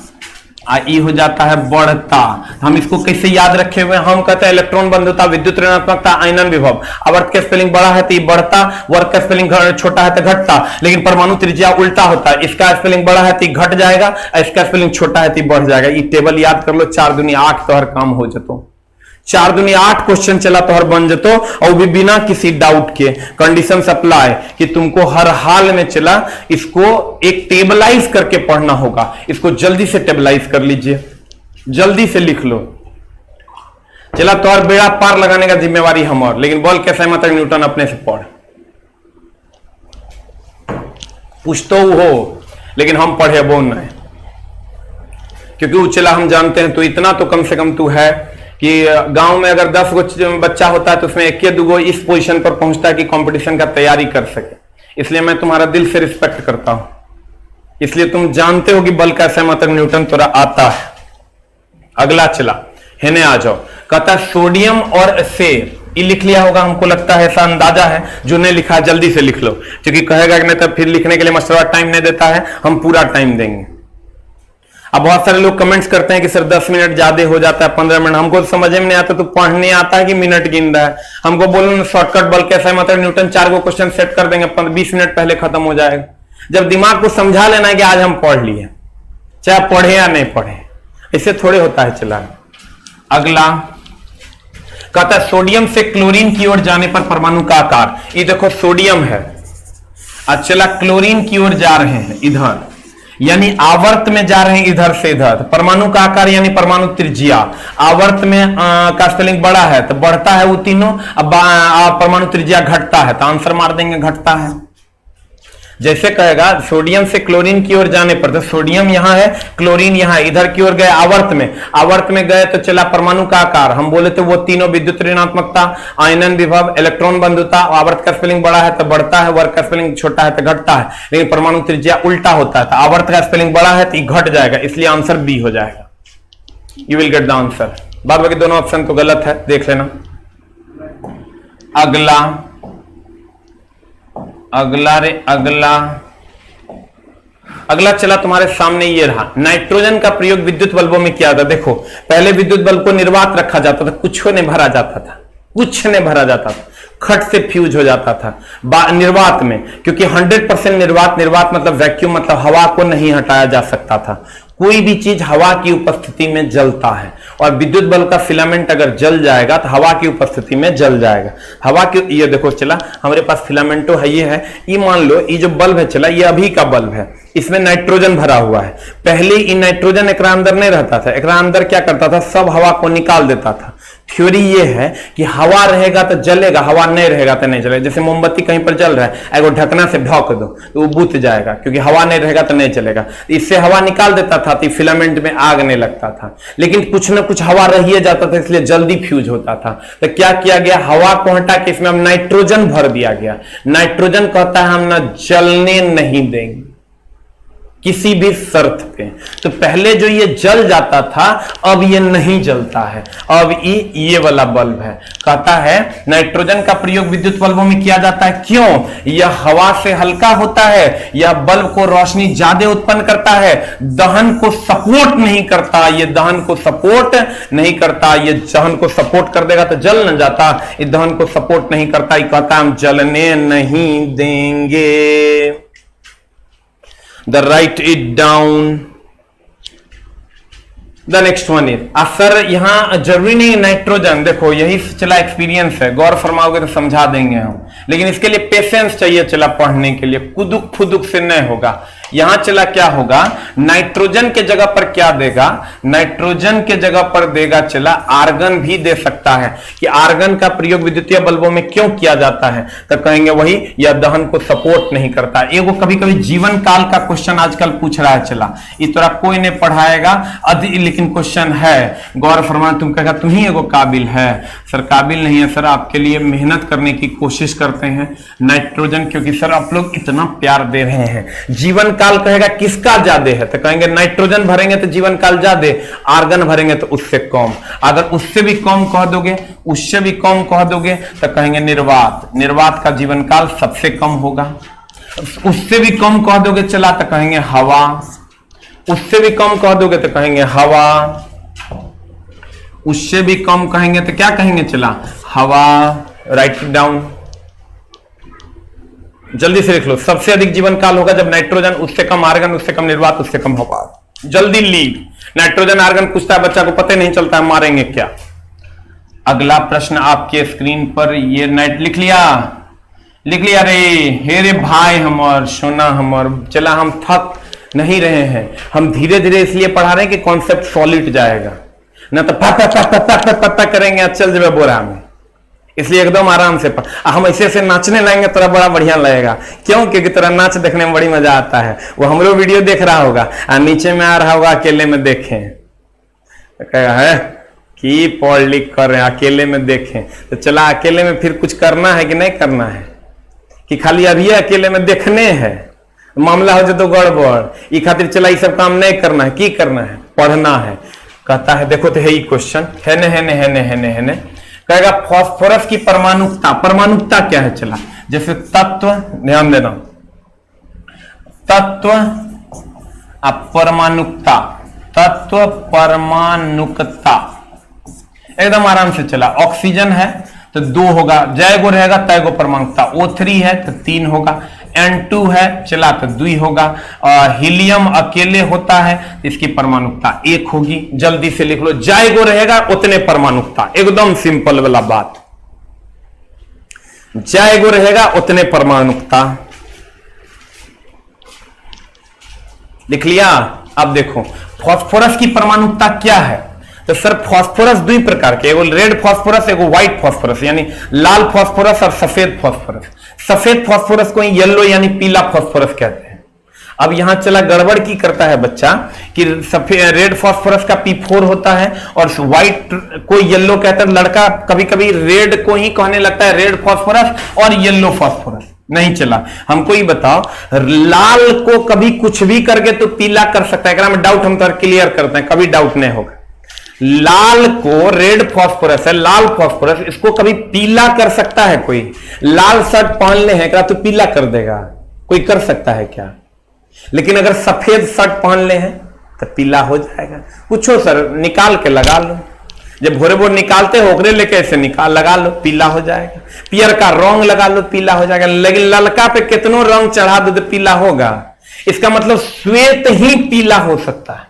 ई हो जाता है बढ़ता। हम इसको कैसे याद रखे हुए? हम कहते हैं इलेक्ट्रॉन बंधुता, विद्युत ऋणात्मकता, आयनन विभव। आवर्त का स्पेलिंग बड़ा है तो ये बढ़ता, वर्ग का स्पेलिंग छोटा है तो घटता। लेकिन परमाणु त्रिज्या उल्टा होता है, इसका स्पेलिंग बड़ा है तो घट जाएगा, इसका स्पेलिंग छोटा है तो बढ़ जाएगा। ये टेबल याद कर लो, 4 दूनी 8 तो हर काम हो जतो। 4 दूनी 8 क्वेश्चन चला तो हर बन जतो, और भी बिना किसी डाउट के। कंडीशन अप्लाई कि तुमको हर हाल में चला इसको एक टेबलाइज करके पढ़ना होगा। इसको जल्दी से टेबलाइज कर लीजिए, जल्दी से लिख लो। चला तो हर बेड़ा पार लगाने का जिम्मेवारी हम, और लेकिन बोल कैसे मत न्यूटन अपने से पढ़, पूछ तो हो लेकिन हम पढ़े वो नहीं, क्योंकि वो चला हम जानते हैं। तो इतना तो कम से कम तू है कि गांव में अगर 10 गो बच्चा होता है तो उसमें 1 2 इस पोजीशन पर पहुंचता है कि कंपटीशन का तैयारी कर सके। इसलिए मैं तुम्हारा दिल से रिस्पेक्ट करता हूं, इसलिए तुम जानते हो कि बल कैसे मतलब न्यूटन तोरा आता है। अगला चला, हेने आ जाओ। कहता सोडियम और सेर, ये लिख लिया होगा हमको लगता है, ऐसा अंदाजा है। जो नहीं लिखा है जल्दी से लिख लो, क्योंकि कहेगा कि नहीं तो फिर लिखने के लिए मास्टर टाइम नहीं देता है, हम पूरा टाइम देंगे। अब बहुत सारे लोग कमेंट्स करते हैं कि सर 10 मिनट ज्यादा हो जाता है, 15 मिनट। हमको समझ में नहीं आता, तो पढ़ने आता है कि मिनट गिन रहा है। हमको बोलो शॉर्टकट बल कैसा मतलब न्यूटन, 4 गो क्वेश्चन सेट कर देंगे, 20 मिनट पहले खत्म हो जाएगा। जब दिमाग को समझा लेना है कि आज हम पढ़ लिए, चाहे पढ़े या नहीं पढ़े, इससे थोड़े होता है। चला अगला, कहता है सोडियम से क्लोरीन की ओर जाने पर परमाणु का आकार। ये देखो सोडियम है, चला क्लोरीन की ओर जा रहे हैं इधर, यानी आवर्त में जा रहे हैं इधर से इधर। तो परमाणु का आकार यानी परमाणु त्रिज्या, आवर्त में का स्पेलिंग बड़ा है तो बढ़ता है वो तीनों, अब परमाणु त्रिज्या घटता है तो आंसर मार देंगे घटता है। जैसे कहेगा सोडियम से क्लोरीन की ओर जाने पर, तो सोडियम यहां है, क्लोरीन यहां है, इधर की ओर गए आवर्त में, आवर्त में गए तो चला परमाणु का आकार। हम बोले तो वो तीनों विद्युत ऋणात्मकता, आयनन विभव, इलेक्ट्रॉन बंधुता। आवर्त का स्पेलिंग बड़ा है तो बढ़ता है, वर्ग का स्पेलिंग छोटा है तो घटता है। लेकिन परमाणु त्रिज्या उल्टा होता है, तो आवर्त का स्पेलिंग बड़ा है तो घट जाएगा, इसलिए आंसर बी हो जाएगा। You will get the answer. बाद बाकी दोनों ऑप्शन तो गलत है, देख लेना। अगला अगला रे अगला चला तुम्हारे सामने ये रहा, नाइट्रोजन का प्रयोग विद्युत बल्बों में किया था। देखो पहले विद्युत बल्ब को निर्वात रखा जाता था, कुछ नहीं भरा जाता था, कुछ नहीं भरा जाता था, खट से फ्यूज हो जाता था निर्वात में, क्योंकि 100% निर्वात मतलब वैक्यूम, मतलब हवा को नहीं हटाया जा सकता था। कोई भी चीज हवा की उपस्थिति में जलता है, और विद्युत बल्ब का फिलामेंट अगर जल जाएगा तो हवा की उपस्थिति में जल जाएगा। हवा की, ये देखो चला हमारे पास फिलामेंटो है, ये है, ये मान लो ये जो बल्ब है चला, ये अभी का बल्ब है, इसमें नाइट्रोजन भरा हुआ है। पहले ये नाइट्रोजन एकरा अंदर नहीं रहता था, एकरा अंदर क्या करता था, सब हवा को निकाल देता था। थ्योरी ये है कि हवा रहेगा तो जलेगा, हवा नहीं रहेगा तो नहीं जलेगा। जैसे मोमबत्ती कहीं पर जल रहा है, एगो ढकना से ढक दो तो वो बुझ जाएगा, क्योंकि हवा नहीं रहेगा तो नहीं चलेगा। इससे हवा निकाल देता था तो फिलामेंट में आग नहीं लगता था, लेकिन कुछ ना कुछ हवा रह ही जाता था, इसलिए जल्दी फ्यूज होता था। तो क्या किया गया, हवा को हटा के इसमें हम नाइट्रोजन भर दिया गया। नाइट्रोजन कहता है हम ना जलने नहीं देंगे किसी भी शर्त पे। तो पहले जो ये जल जाता था, अब ये नहीं जलता है, अब ये वाला बल्ब है। कहता है नाइट्रोजन का प्रयोग विद्युत बल्बों में किया जाता है, क्यों, यह हवा से हल्का होता है, यह बल्ब को रोशनी ज्यादा उत्पन्न करता है, दहन को सपोर्ट नहीं करता, ये दहन को सपोर्ट नहीं करता, ये दहन को सपोर्ट कर देगा तो जल न जाता, ये दहन को सपोर्ट नहीं करता, ये कहता हम जलने नहीं देंगे। The write it down. The next one is, sir यहां जरूरी नहीं नाइट्रोजन, देखो यही चला एक्सपीरियंस है, गौर फरमाओगे तो समझा देंगे हम, लेकिन इसके लिए पेशेंस चाहिए चला पढ़ने के लिए, कुदुक फुदुक से नहीं होगा। यहां चला क्या होगा, नाइट्रोजन के जगह पर क्या देगा, नाइट्रोजन के जगह पर देगा चला आर्गन भी दे सकता है, कि आर्गन का प्रयोग विद्युतीय बल्बों में क्यों किया जाता है, तो कहेंगे वही, यह दहन को सपोर्ट नहीं करता। एगो कभी कभी जीवन काल का क्वेश्चन आजकल पूछ रहा है चला, ये तोरा कोई नहीं पढ़ाएगा लेकिन क्वेश्चन है, गौर फरमा, तुम कहेगा तुम ही एगो काबिल है। सर काबिल नहीं है सर, आपके लिए मेहनत करने की कोशिश करते हैं। नाइट्रोजन, क्योंकि सर आप लोग इतना प्यार दे रहे हैं। जीवन काल कहेगा किसका ज्यादा है, तो कहेंगे नाइट्रोजन भरेंगे तो जीवन काल ज्यादा, आर्गन भरेंगे तो उससे कम। अगर उससे भी कम कह दोगे, उससे भी कम कह दोगे तो कहेंगे निर्वात, निर्वात का जीवन काल सबसे कम होगा। उससे भी कम कह दोगे चला तो कहेंगे हवा, उससे भी कम कह दोगे तो कहेंगे हवा, उससे भी कम कहेंगे तो क्या कहेंगे चला, हवा। राइट इट डाउन, जल्दी से लिख लो। सबसे अधिक जीवन काल होगा जब नाइट्रोजन, उससे कम आर्गन, उससे कम निर्वात, उससे कम हवा। जल्दी लीड। नाइट्रोजन आर्गन पूछता है, बच्चा को पता नहीं चलता है, मारेंगे क्या। अगला प्रश्न आपके स्क्रीन पर, ये नाइट लिख लिया, लिख लिया रे, हे रे भाई हमर सोना हमर, चला हम थक नहीं रहे हैं, हम धीरे धीरे इसलिए पढ़ा रहे हैं कि कॉन्सेप्ट सॉलिड जाएगा, ना तो पता करेंगे चल जब बोरा में, इसलिए एकदम आराम से हम ऐसे ऐसे नाचने लगेंगे तोरा बड़ा बढ़िया लगेगा। क्यों, क्योंकि तोरा नाच देखने में बड़ी मजा आता है। वो हम लोग वीडियो देख रहा होगा और नीचे में आ रहा होगा, अकेले में देखें तो कहेगा है कि पढ़ लिख कर रहे हैं, अकेले में देखें। तो चला अकेले में फिर कुछ करना है कि नहीं करना है, कि खाली अभी अकेले में देखने हैं, मामला हो जाए तो गड़बड़। ये खातिर चला ये सब काम नहीं करना है, की करना है, पढ़ना है। कहता है देखो तो है क्वेश्चन है ने कहेगा फास्फोरस की परमाणुकता, परमाणुकता क्या है चला, जैसे तत्व, ध्यान देना, तत्व परमाणुकता, तत्व परमाणुकता, एकदम आराम से चला। ऑक्सीजन है तो 2 होगा, जय गो रहेगा तय गो परमाणुकता, O3 है तो 3 होगा, N2 है चला तो 2 होगा, हीलियम अकेले होता है तो इसकी परमाणुकता 1 होगी। जल्दी से लिख लो, जाएगो रहेगा उतने परमाणुकता, एकदम सिंपल वाला बात, जाएगो रहेगा उतने परमाणुकता। लिख लिया। अब देखो फास्फोरस की परमाणुकता क्या है, तो सर फास्फोरस 2 प्रकार के, एगो रेड फास्फोरस, एगो व्हाइट फास्फोरस, यानी लाल फास्फोरस और सफेद फास्फोरस। सफेद फास्फोरस को येलो यानी पीला फास्फोरस कहते हैं। अब यहां चला गड़बड़ की करता है बच्चा कि सफेद रेड फास्फोरस का P4 होता है और व्हाइट को येलो कहता है। लड़का कभी कभी रेड को ही कहने लगता है रेड फास्फोरस और येलो फास्फोरस, नहीं चला। हमको ये बताओ, लाल को कभी कुछ भी करके तो पीला कर सकता है, एकरा में डाउट हम तो क्लियर करते हैं, कभी डाउट नहीं होगा। लाल को रेड फास्फोरस है, लाल फास्फोरस, इसको कभी पीला कर सकता है कोई? लाल शर्ट पहन ले हैं क्या तो पीला कर देगा, कोई कर सकता है क्या? लेकिन अगर सफेद शर्ट पहन ले हैं तो पीला हो जाएगा। पूछो सर, निकाल के लगा लो, जब भोरे भोर निकालते हो ओकरे लेके ऐसे निकाल लगा लो, पीला हो जाएगा। पियर का रंग लगा लो, पीला हो जाएगा। लेकिन ललका पे कितनों रंग चढ़ा दो तो पीला होगा। इसका मतलब श्वेत ही पीला हो सकता है,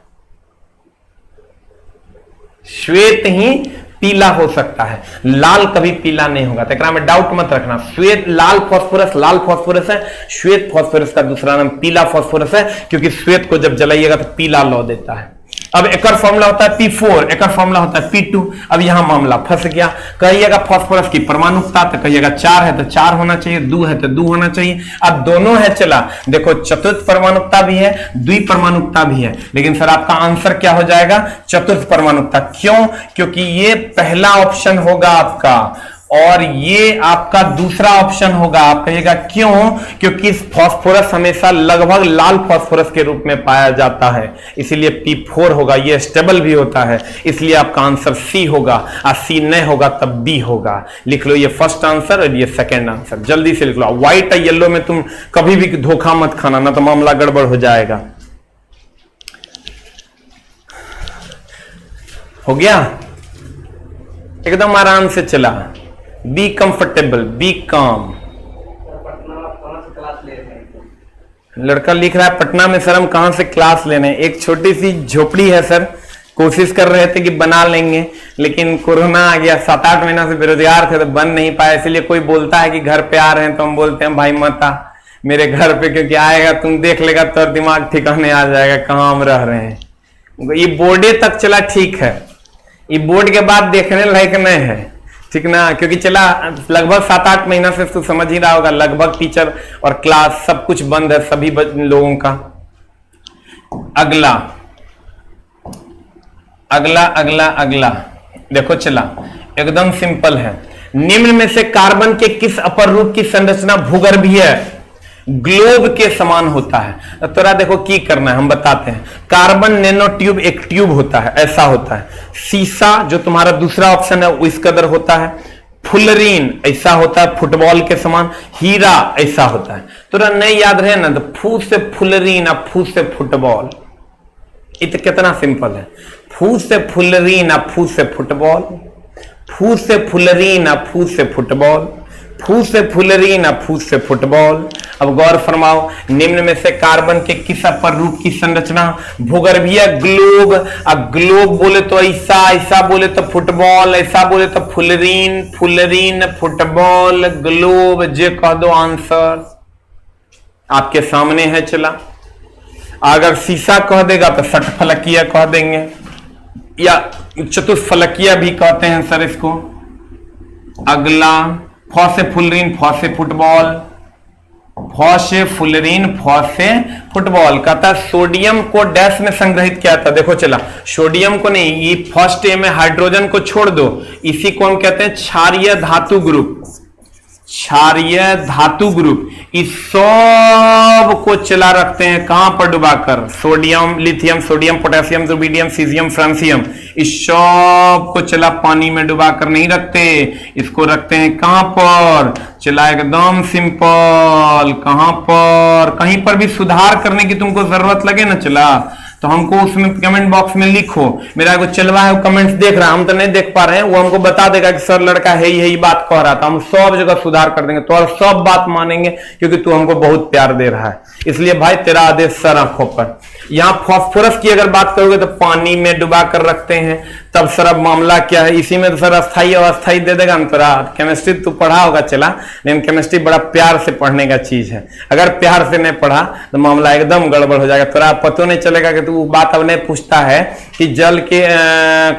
श्वेत ही पीला हो सकता है, लाल कभी पीला नहीं होगा। तो एकरा में डाउट मत रखना। श्वेत लाल फास्फोरस है, श्वेत फास्फोरस का दूसरा नाम पीला फास्फोरस है, क्योंकि श्वेत को जब जलाइएगा तो पीला लौ देता है। अब एक फॉर्मूला होता है P4, एक फॉर्मूला होता है P2। अब यहां मामला फंस गया। कहिएगा फास्फोरस की परमाणुकता, तो कहिएगा 4 है तो 4 होना चाहिए, 2 है तो 2 होना चाहिए। अब दोनों है, चला देखो चतुर्थ परमाणुकता भी है, द्विपरमाणुकता भी है, लेकिन सर आपका आंसर क्या हो जाएगा? चतुर्थ परमाणुकता। क्यों? क्योंकि ये पहला ऑप्शन होगा आपका और ये आपका दूसरा ऑप्शन होगा। आप कहिएगा क्यों? क्योंकि फास्फोरस हमेशा लगभग लाल फास्फोरस के रूप में पाया जाता है, इसीलिए P4 होगा। ये स्टेबल भी होता है, इसलिए आपका आंसर C होगा। और C नहीं होगा तब B होगा। लिख लो ये फर्स्ट आंसर और ये सेकेंड आंसर, जल्दी से लिख लो। व्हाइट और येलो में तुम कभी भी धोखा मत खाना, ना तो मामला गड़बड़ हो जाएगा। हो गया? एकदम आराम से चला। बी कंफर्टेबल, बी काम। लड़का लिख रहा है पटना में सर हम कहां से क्लास लेने। एक छोटी सी झोपड़ी है सर, कोशिश कर रहे थे कि बना लेंगे, लेकिन कोरोना आ गया। 7-8 महीना से बेरोजगार थे तो बन नहीं पाए। इसलिए कोई बोलता है कि घर पे आ रहे हैं तो हम बोलते हैं भाई मत आ मेरे घर पे, क्योंकि आएगा तुम देख लेगा तो दिमाग ठिकाने आ जाएगा कहां हम रह रहे हैं। ये बोर्डे तक चला ठीक है, ये बोर्ड के बाद देखने लायक नहीं है, ठीक ना? क्योंकि चला लगभग 7-8 महीना से तो समझ ही रहा होगा, लगभग टीचर और क्लास सब कुछ बंद है सभी लोगों का। अगला अगला अगला अगला देखो, चला एकदम सिंपल है। निम्न में से कार्बन के किस अपर रूप की संरचना भूगर्भीय ग्लोब के समान होता है? तोरा देखो की करना है, हम बताते हैं। कार्बन नैनो ट्यूब एक ट्यूब होता है, ऐसा होता है। सीसा जो तुम्हारा दूसरा ऑप्शन है वो इस कदर होता है। फुलरीन ऐसा होता है फुटबॉल के समान। हीरा ऐसा होता है। तोरा नहीं याद रहे ना तो फू से फुलरीन और फू से फुटबॉल, ये तो कितना सिंपल है। फू से फुलरीन और फू से फुटबॉल, फू से फुलरीन और फू से फुटबॉल, फू से फुलरीन और फू से फुटबॉल। अब गौर फरमाओ, निम्न में से कार्बन के किस अपर रूप की संरचना भूगर्भीय ग्लोब। अब ग्लोब बोले तो ऐसा, ऐसा बोले तो फुटबॉल, ऐसा बोले तो फुलरीन, फुलरीन फुटबॉल ग्लोब। जे कह दो आंसर आपके सामने है। चला अगर शीशा कह देगा तो षटफलकीय कह देंगे, या चतुष्फलकीय भी कहते हैं सर इसको। अगला फ से फुलरीन, फ से फुटबॉल, फ से फुलरीन, फ से फुटबॉल। कहता सोडियम को डैश में संग्रहित किया था। देखो चला, सोडियम को नहीं, ये फर्स्ट ए में हाइड्रोजन को छोड़ दो, इसी को हम कहते हैं क्षारीय धातु ग्रुप। क्षारीय धातु ग्रुप इस सब को चला रखते हैं कहां पर डुबाकर? Sodium, lithium, sodium, potassium, rubidium, caesium, francium, इस सब को चला पानी में डुबाकर नहीं रखते, इसको रखते हैं कहां पर? चला एकदम सिंपल, कहां पर? कहीं पर भी सुधार करने की तुमको जरूरत लगे ना चला तो हमको उसमें कमेंट बॉक्स में लिखो। मेरा को चलवा है वो कमेंट्स देख रहा है, हम तो नहीं देख पा रहे हैं, वो हमको बता देगा कि सर लड़का है ही बात कह रहा था। हम सब जगह सुधार कर देंगे, तो और सब बात मानेंगे क्योंकि तू हमको बहुत प्यार दे रहा है। इसलिए भाई तेरा आदेश सर आंखों पर। यहां फास्फोरस की अगर बात करोगे तो पानी में डुबा कर रखते हैं, तब सर अब मामला क्या है? इसी में तो सर अस्थाई और अस्थाई दे देगा ना। तोरा केमिस्ट्री तू पढ़ा होगा चला, लेकिन केमिस्ट्री बड़ा प्यार से पढ़ने का चीज है। अगर प्यार से नहीं पढ़ा तो मामला एकदम गड़बड़ हो जाएगा। तोरा पता नहीं चलेगा कि तू बात अब नहीं पूछता है कि जल के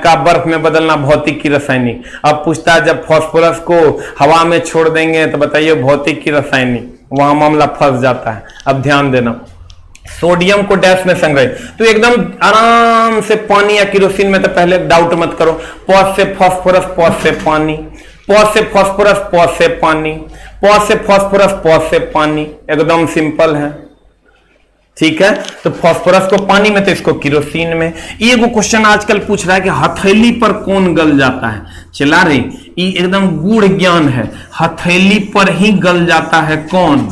का बर्फ में बदलना भौतिक की रासायनिक। अब पूछता है जब फास्फोरस को हवा में छोड़ देंगे तो बताइए भौतिक की रासायनिक, वहां मामला फंस जाता है। अब ध्यान देना, सोडियम को डैश में संग्रहित, तो एकदम आराम से पानी या किरोसिन में तो पहले डाउट मत करो। प से फास्फोरस, प से पानी, प से फास्फोरस, प से पानी, प से फास्फोरस, प से पानी, एकदम सिंपल है। ठीक है, तो फास्फोरस को पानी में तो इसको किरोसिन में। ये वो क्वेश्चन आजकल पूछ रहा है कि हथेली पर कौन गल जाता है? चला रे, ये एकदम गूढ़ ज्ञान है। हथेली पर ही गल जाता है कौन?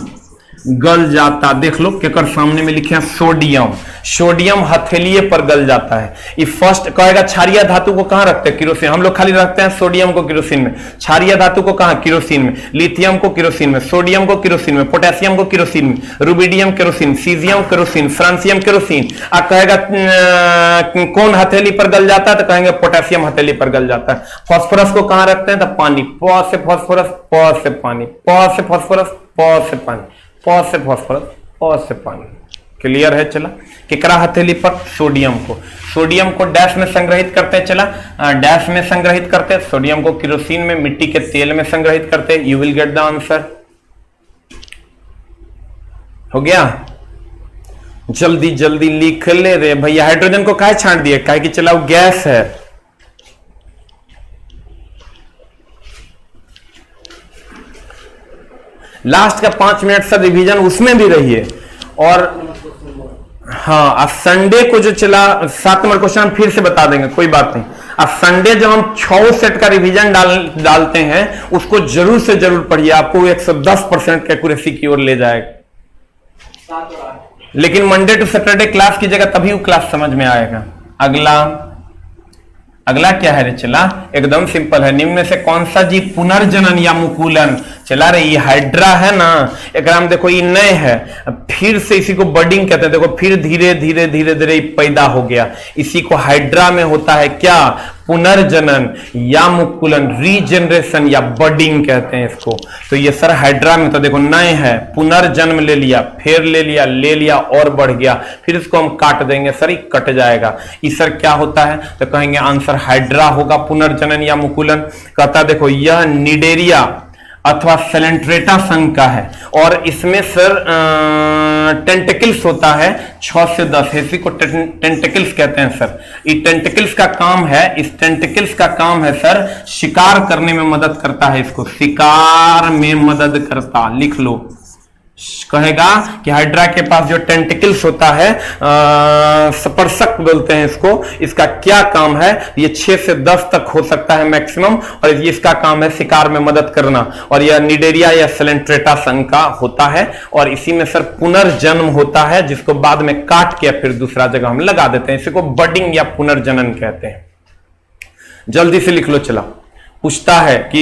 गल जाता। देख लो केकर सामने में लिखे हैं सोडियम, सोडियम हथेलिए पर गल जाता है। ये फर्स्ट कहेगा क्षारीय धातु को कहां रखते हैं? किरोसिन। हम लोग खाली रखते हैं सोडियम को किरोसिन में, क्षारीय धातु को कहां? किरोसिन में। लिथियम को किरोसिन में, सोडियम को किरोसिन में, पोटेशियम को किरोसिन में, rubidium kerosene, caesium kerosene, francium kerosene. अब कहेगा कौन हथेली पर गल जाता है? तो कहेंगे पोटेशियम हथेली पर गल जाता है। फास्फोरस को कहां रखते हैं? तो पानी। प से फास्फोरस, प से पानी, प से फास्फोरस, प से पानी, प से फास्फोरस, प से पानी। क्लियर है? चला केकरा हथेली पर? सोडियम को। सोडियम को डैश में संग्रहित करते हैं। चला डैश में संग्रहित करते हैं। सोडियम को किरोसिन में, मिट्टी के तेल में संग्रहित करते हैं। You will get the answer. हो गया? जल्दी जल्दी लिख ले रे भैया। हाइड्रोजन को काहे छांट दिए? काहे कि चला वो गैस है। लास्ट का 5 मिनट से रिवीजन उसमें भी रहिए। और हाँ, आज संडे को जो चला 7 नंबर क्वेश्चन फिर से बता देंगे, कोई बात नहीं। अब संडे जब हम 6 सेट का रिवीजन डालते हैं उसको जरूर से जरूर पढ़िए, आपको 110% की एक्यूरेसी की ओर ले जाएगा। लेकिन मंडे टू सैटरडे क्लास कीजिएगा तभी वो क्लास समझ में आएगा। अगला क्या है रे? चला एकदम सिंपल है। निम्न में से कौन सा जीव पुनर्जनन या मुकुलन? चला रे ये हाइड्रा है ना, एकराम देखो ये नए है, फिर से इसी को बडिंग कहते हैं। देखो फिर धीरे धीरे धीरे धीरे पैदा हो गया। इसी को हाइड्रा में होता है क्या? पुनर्जनन या मुकुलन, रीजनरेशन या बडिंग कहते हैं इसको। तो ये सर हाइड्रा में तो देखो नए है, पुनर्जन्म ले लिया, फिर ले लिया और बढ़ गया, फिर इसको हम काट देंगे सर, ये कट जाएगा। ये सर क्या होता है? तो कहेंगे आंसर हाइड्रा होगा, पुनर्जनन या मुकुलन। कहता देखो यह निडेरिया अथवा सेलेंट्रेटा संघ का है और इसमें सर टेंटिकल्स होता है 6 से 10। इसी को टेंटिकल्स कहते हैं सर। ये टेंटिकल्स का काम है, इस टेंटिकल्स का काम है सर शिकार करने में मदद करता है। इसको शिकार में मदद करता, लिख लो। कहेगा कि हाइड्रा के पास जो टेंटिकल्स होता है, स्पर्शक बोलते हैं इसको, इसका क्या काम है? ये 6 से 10 तक हो सकता है मैक्सिमम, और ये इसका काम है शिकार में मदद करना। और यह निडेरिया या सेलेंट्रेटा संघ का होता है और इसी में सर पुनर्जन्म होता है, जिसको बाद में काट के फिर दूसरा जगह हम लगा देते हैं। इसी को बडिंग या पुनर्जनन कहते हैं। जल्दी से लिख लो। चला पूछता है कि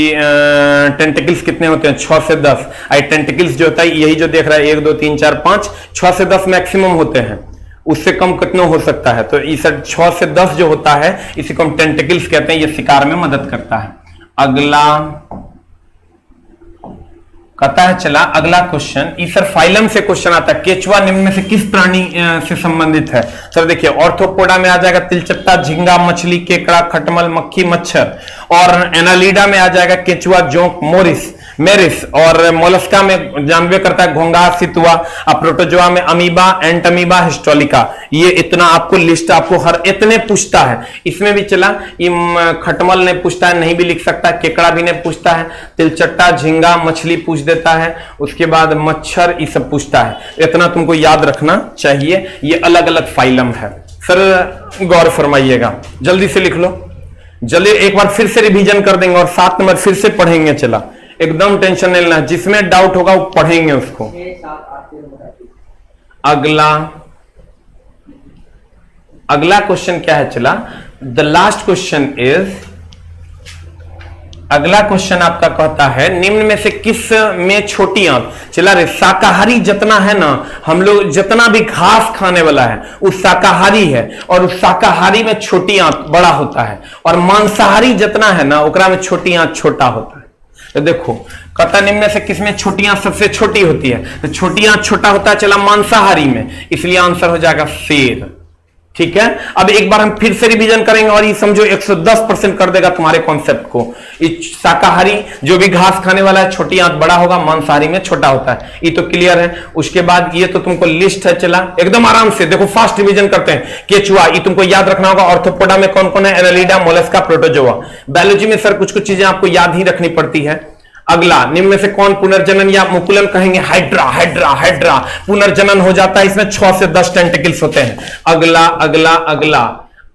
टेंटिकल्स कितने होते हैं? 6 से 10। आई टेंटिकल्स जो होता है यही जो देख रहा है 1 2 3 4 5, 6 से 10 मैक्सिमम होते हैं, उससे कम कितना हो सकता है? तो इस 6 से 10 जो होता है इसी को हम टेंटिकल्स कहते हैं। ये शिकार में मदद करता है। अगला कहता है, चला अगला क्वेश्चन, इस सर फाइलम से क्वेश्चन आता है। केचुआ निम्न में से किस प्राणी से संबंधित है? सर देखिए ऑर्थोपोडा में आ जाएगा तिलचट्टा, झींगा, मछली, केकड़ा, खटमल, मक्खी, मच्छर। और एनालिडा में आ जाएगा केचुआ, जोंक, मेरिस। और मोलस्का में जानवे करता है घोंगा, सितुआ। प्रोटोजोआ में अमीबा, एंटमीबा, हिस्टोलिका। ये इतना आपको लिस्ट आपको हर इतने पूछता है। इसमें भी चला ये खटमल ने पूछता है, नहीं भी लिख सकता, केकड़ा भी ने पूछता है, तिलचट्टा, झींगा, मछली पूछ देता है, उसके बाद मच्छर, ये सब पूछता है। इतना तुमको याद रखना चाहिए। ये अलग अलग फाइलम है सर, गौर फरमाइएगा। जल्दी से लिख लो। जल्दी एक बार फिर से रिवीजन कर देंगे और 7 नंबर फिर से पढ़ेंगे। चला एकदम टेंशन नहीं लेना, जिसमें डाउट होगा वो पढ़ेंगे उसको। अगला क्वेश्चन क्या है? चला द लास्ट क्वेश्चन इज, अगला क्वेश्चन आपका कहता है निम्न में से किस में छोटी आंत? चला रे शाकाहारी जितना है ना, हम लोग जितना भी घास खाने वाला है उस शाकाहारी है, और उस शाकाहारी में छोटी आंत बड़ा होता है, और मांसाहारी जितना है ना ओकरा में छोटी आंत छोटा होता है। तो देखो कहता निम्न में से किसमें छोटी आंत सबसे छोटी होती है? तो छोटी आंत छोटा होता है चला मांसाहारी में, इसलिए आंसर हो जाएगा शेर। ठीक है, अब एक बार हम फिर से रिवीजन करेंगे और ये समझो 110% कर देगा तुम्हारे कॉन्सेप्ट को। शाकाहारी जो भी घास खाने वाला है छोटी आंत बड़ा होगा, मांसाहारी में छोटा होता है, ये तो क्लियर है। उसके बाद ये तो तुमको लिस्ट है, चला एकदम आराम से देखो, फास्ट रिवीजन करते हैं। केचुआ ये तुमको याद रखना होगा। ऑर्थोपोडा में कौन कौन है? Annelida, Mollusca, protozoa. बायोलॉजी में सर कुछ कुछ चीजें आपको याद ही रखनी पड़ती है। अगला निम्न में से कौन पुनर्जनन या मुकुलन? कहेंगे हाइड्रा। हाइड्रा हाइड्रा पुनर्जनन हो जाता है, इसमें 6 से 10 टेंटिकल्स होते हैं। अगला अगला अगला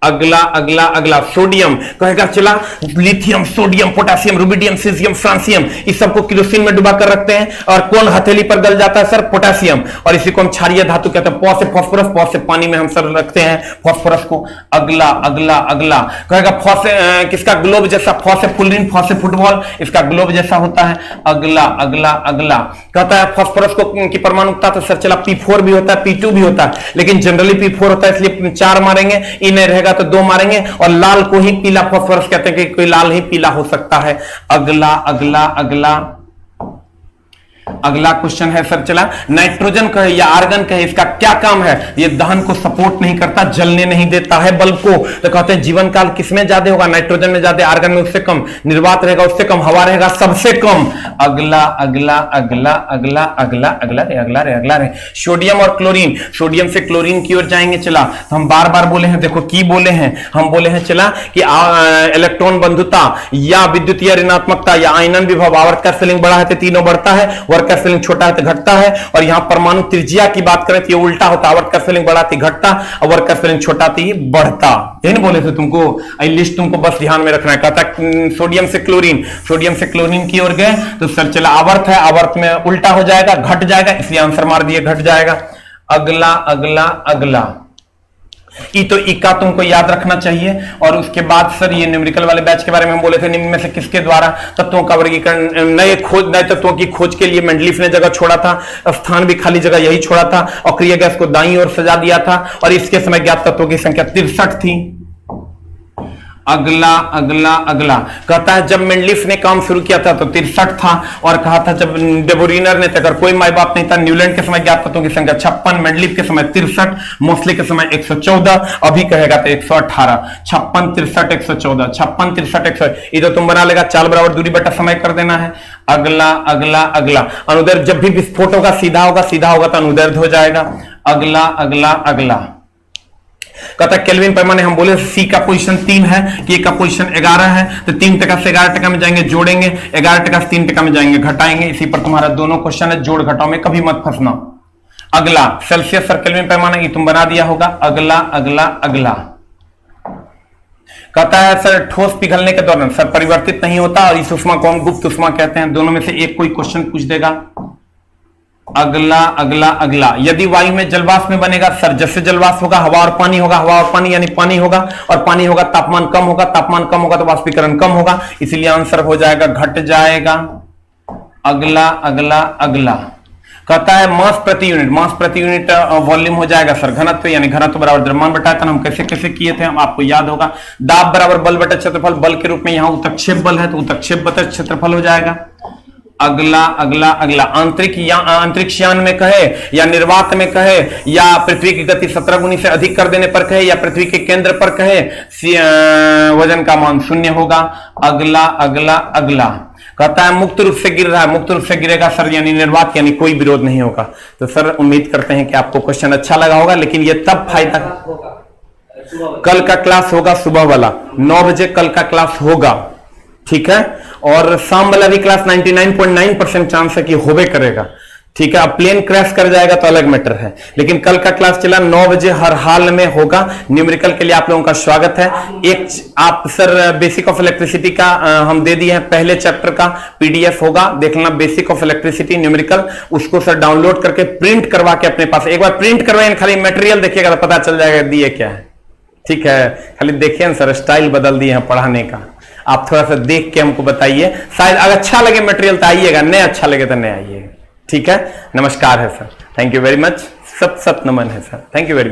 अगला अगला अगला सोडियम कहेगा चला lithium, sodium, potassium, rubidium, caesium, francium, इस सबको केरोसिन में डुबा कर रखते हैं और कौन हथेली पर गल जाता है सर? पोटेशियम। और इसी को हम क्षारीय धातु कहते हैं। पौ से फास्फोरस, पौ से पानी में हम सर रखते हैं फास्फोरस को। अगला अगला अगला कहेगा फौ से किसका? ग्लोब जैसा। फौ से फुलरिन, फौ से फुटबॉल, इसका ग्लोब जैसा होता है। अगला अगला अगला कहता है फास्फोरस को की परमाणुकता तो सर चला P4 भी होता है, P2 भी होता है, लेकिन जनरली P4 होता है इसलिए 4 मारेंगे, ई नहीं रहेगा तो 2 मारेंगे। और लाल को ही पीला फास्फोरस कहते हैं कि कोई लाल ही पीला हो सकता है। अगला अगला अगला अगला क्वेश्चन है सर चला नाइट्रोजन कहे या आर्गन कहे, इसका क्या काम है? ये दहन को सपोर्ट नहीं करता, जलने नहीं देता है बल्ब को। तो कहते हैं जीवन काल किसमें ज्यादा होगा? नाइट्रोजन में ज्यादा, आर्गन में उससे कम, निर्वात रहेगा उससे कम, हवा रहेगा सबसे कम। अगला अगला अगला अगला अगला अगला रे अगला रे अगला रे सोडियम और क्लोरीन, सोडियम से क्लोरीन की ओर जाएंगे चला। तो हम बार बार बोले हैं, देखो की बोले हैं, हम बोले हैं चला कि इलेक्ट्रॉन बंधुता या विद्युतीय ऋणात्मकता या आयनन विभव, आवर्त का स्पेलिंग बड़ा है तो तीनों बढ़ता है, वर्ग का स्पेलिंग छोटा है तो घटता है। और यहां परमाणु त्रिज्या की बात करें तो ये उल्टा होता, आवर्त का स्पेलिंग बड़ा थी घटता और वर्ग का स्पेलिंग छोटा थी बढ़ता। यही बोले थे तुमको, लिस्ट तुमको बस ध्यान में रखना है। कहता सोडियम से क्लोरीन, सोडियम से क्लोरीन की ओर गए तो सर चला आवर्त है, आवर्त में उल्टा हो जाएगा, घट जाएगा, इसलिए आंसर मार दिए घट जाएगा। अगला अगला अगला ई तो ई का तुमको याद रखना चाहिए। और उसके बाद सर ये न्यूमेरिकल वाले बैच के बारे में हम बोले थे, निम्न में से किसके द्वारा तत्वों का वर्गीकरण, नए तत्वों की खोज के लिए मेंडलीफ ने जगह छोड़ा था, स्थान भी खाली जगह यही छोड़ा था और क्रिया गैस को दाईं ओर सजा दिया था। और इसके समय ज्ञात तत्वों की संख्या 63 थी। अगला अगला अगला कहता है जब मेंडलीफ ने काम शुरू किया था तो 63 था, और कहा था जब डेबोरिनर ने, अगर कोई माई बाप नहीं था, न्यूलैंड के समय ज्ञात तत्वों की संख्या 56, मेंडलीफ के समय 63, मोस्ले के समय 114, अभी कहेगा तो 118। 56 63 114, 56 63 100, ये तो तुम बना लेगा, चाल बराबर दूरी बटा समय कर देना है। अगला अगला अगला अनुदैर्ध्य, जब भी विस्फोट होगा सीधा होगा तो अनुदैर्ध्य हो जाएगा। अगला अगला अगला कहता है केल्विन पैमाने, हम बोले सी का पोजीशन 3 है, के का पोजीशन 11 है, तो 3% से 11% में जाएंगे, जोड़ेंगे, 11% से 3% में जाएंगे, घटाएंगे। इसी पर तुम्हारा दोनों क्वेश्चन है, जोड़ घटाओ में कभी मत फंसना। अगला सेल्सियस सर केल्विन पैमाना, ये तुम बना दिया होगा। अगला अगला अगला कहता है सर ठोस पिघलने के दौरान सर परिवर्तित नहीं होता, और इस उष्मा को हम गुप्त उष्मा कहते हैं। दोनों में से एक कोई क्वेश्चन पूछ देगा। अगला अगला अगला यदि वायु में जलवाष्प में बनेगा सर, जैसे जलवाष्प होगा हवा और पानी होगा, हवा और पानी यानी पानी होगा, और पानी होगा तापमान कम होगा, तापमान कम होगा तो वाष्पीकरण कम होगा, इसलिए आंसर हो जाएगा घट जाएगा। अगला अगला अगला कहता है मास प्रति यूनिट वॉल्यूम हो जाएगा सर घनत्व, यानी घनत्व बराबर द्रव्यमान बटा आयतन। हम कैसे कैसे किए थे, हम आपको याद होगा। दाब बराबर बल बटा क्षेत्रफल, बल के रूप में यहां उत्क्षेप बल है तो उत्क्षेप बटा क्षेत्रफल हो जाएगा। अगला अगला अगला अंतरिक्ष यान में कहे या निर्वात में कहे या पृथ्वी की गति 17 गुनी से अधिक कर देने पर कहे या पृथ्वी के केंद्र पर कहे, वजन का मान 0 होगा। अगला अगला अगला कहता है मुक्त रूप से गिर रहा है, मुक्त रूप से गिरेगा सर यानी निर्वात, यानी कोई विरोध नहीं होगा। तो सर उम्मीद करते हैं कि आपको क्वेश्चन अच्छा लगा होगा, लेकिन ये तब फायदा, कल का क्लास होगा सुबह वाला 9 बजे कल का क्लास होगा, ठीक है। और शाम वाला भी क्लास 99.9% चांस है कि होबे करेगा, ठीक है। अब प्लेन क्रैश कर जाएगा तो अलग मैटर है, लेकिन कल का क्लास चला 9 बजे हर हाल में होगा। न्यूमेरिकल के लिए आप लोगों का स्वागत है। एक आप सर बेसिक ऑफ इलेक्ट्रिसिटी का हम दे दिए हैं, पहले चैप्टर का पीडीएफ होगा, देख लेना बेसिक ऑफ इलेक्ट्रिसिटी न्यूमेरिकल, उसको सर डाउनलोड करके प्रिंट करवा के अपने पास, एक बार प्रिंट करवाएं, खाली मटेरियल देखिएगा तो पता चल जाएगा दिए क्या है, ठीक है। खाली देखिए ना सर, स्टाइल बदल दिए हैं पढ़ाने का, आप थोड़ा सा देख के हमको बताइए, शायद अगर अच्छा लगे मटेरियल तो आइएगा, नहीं अच्छा लगे तो नहीं आइएगा, ठीक है। नमस्कार है sir, thank you very much, सत नमन है sir, thank you very much.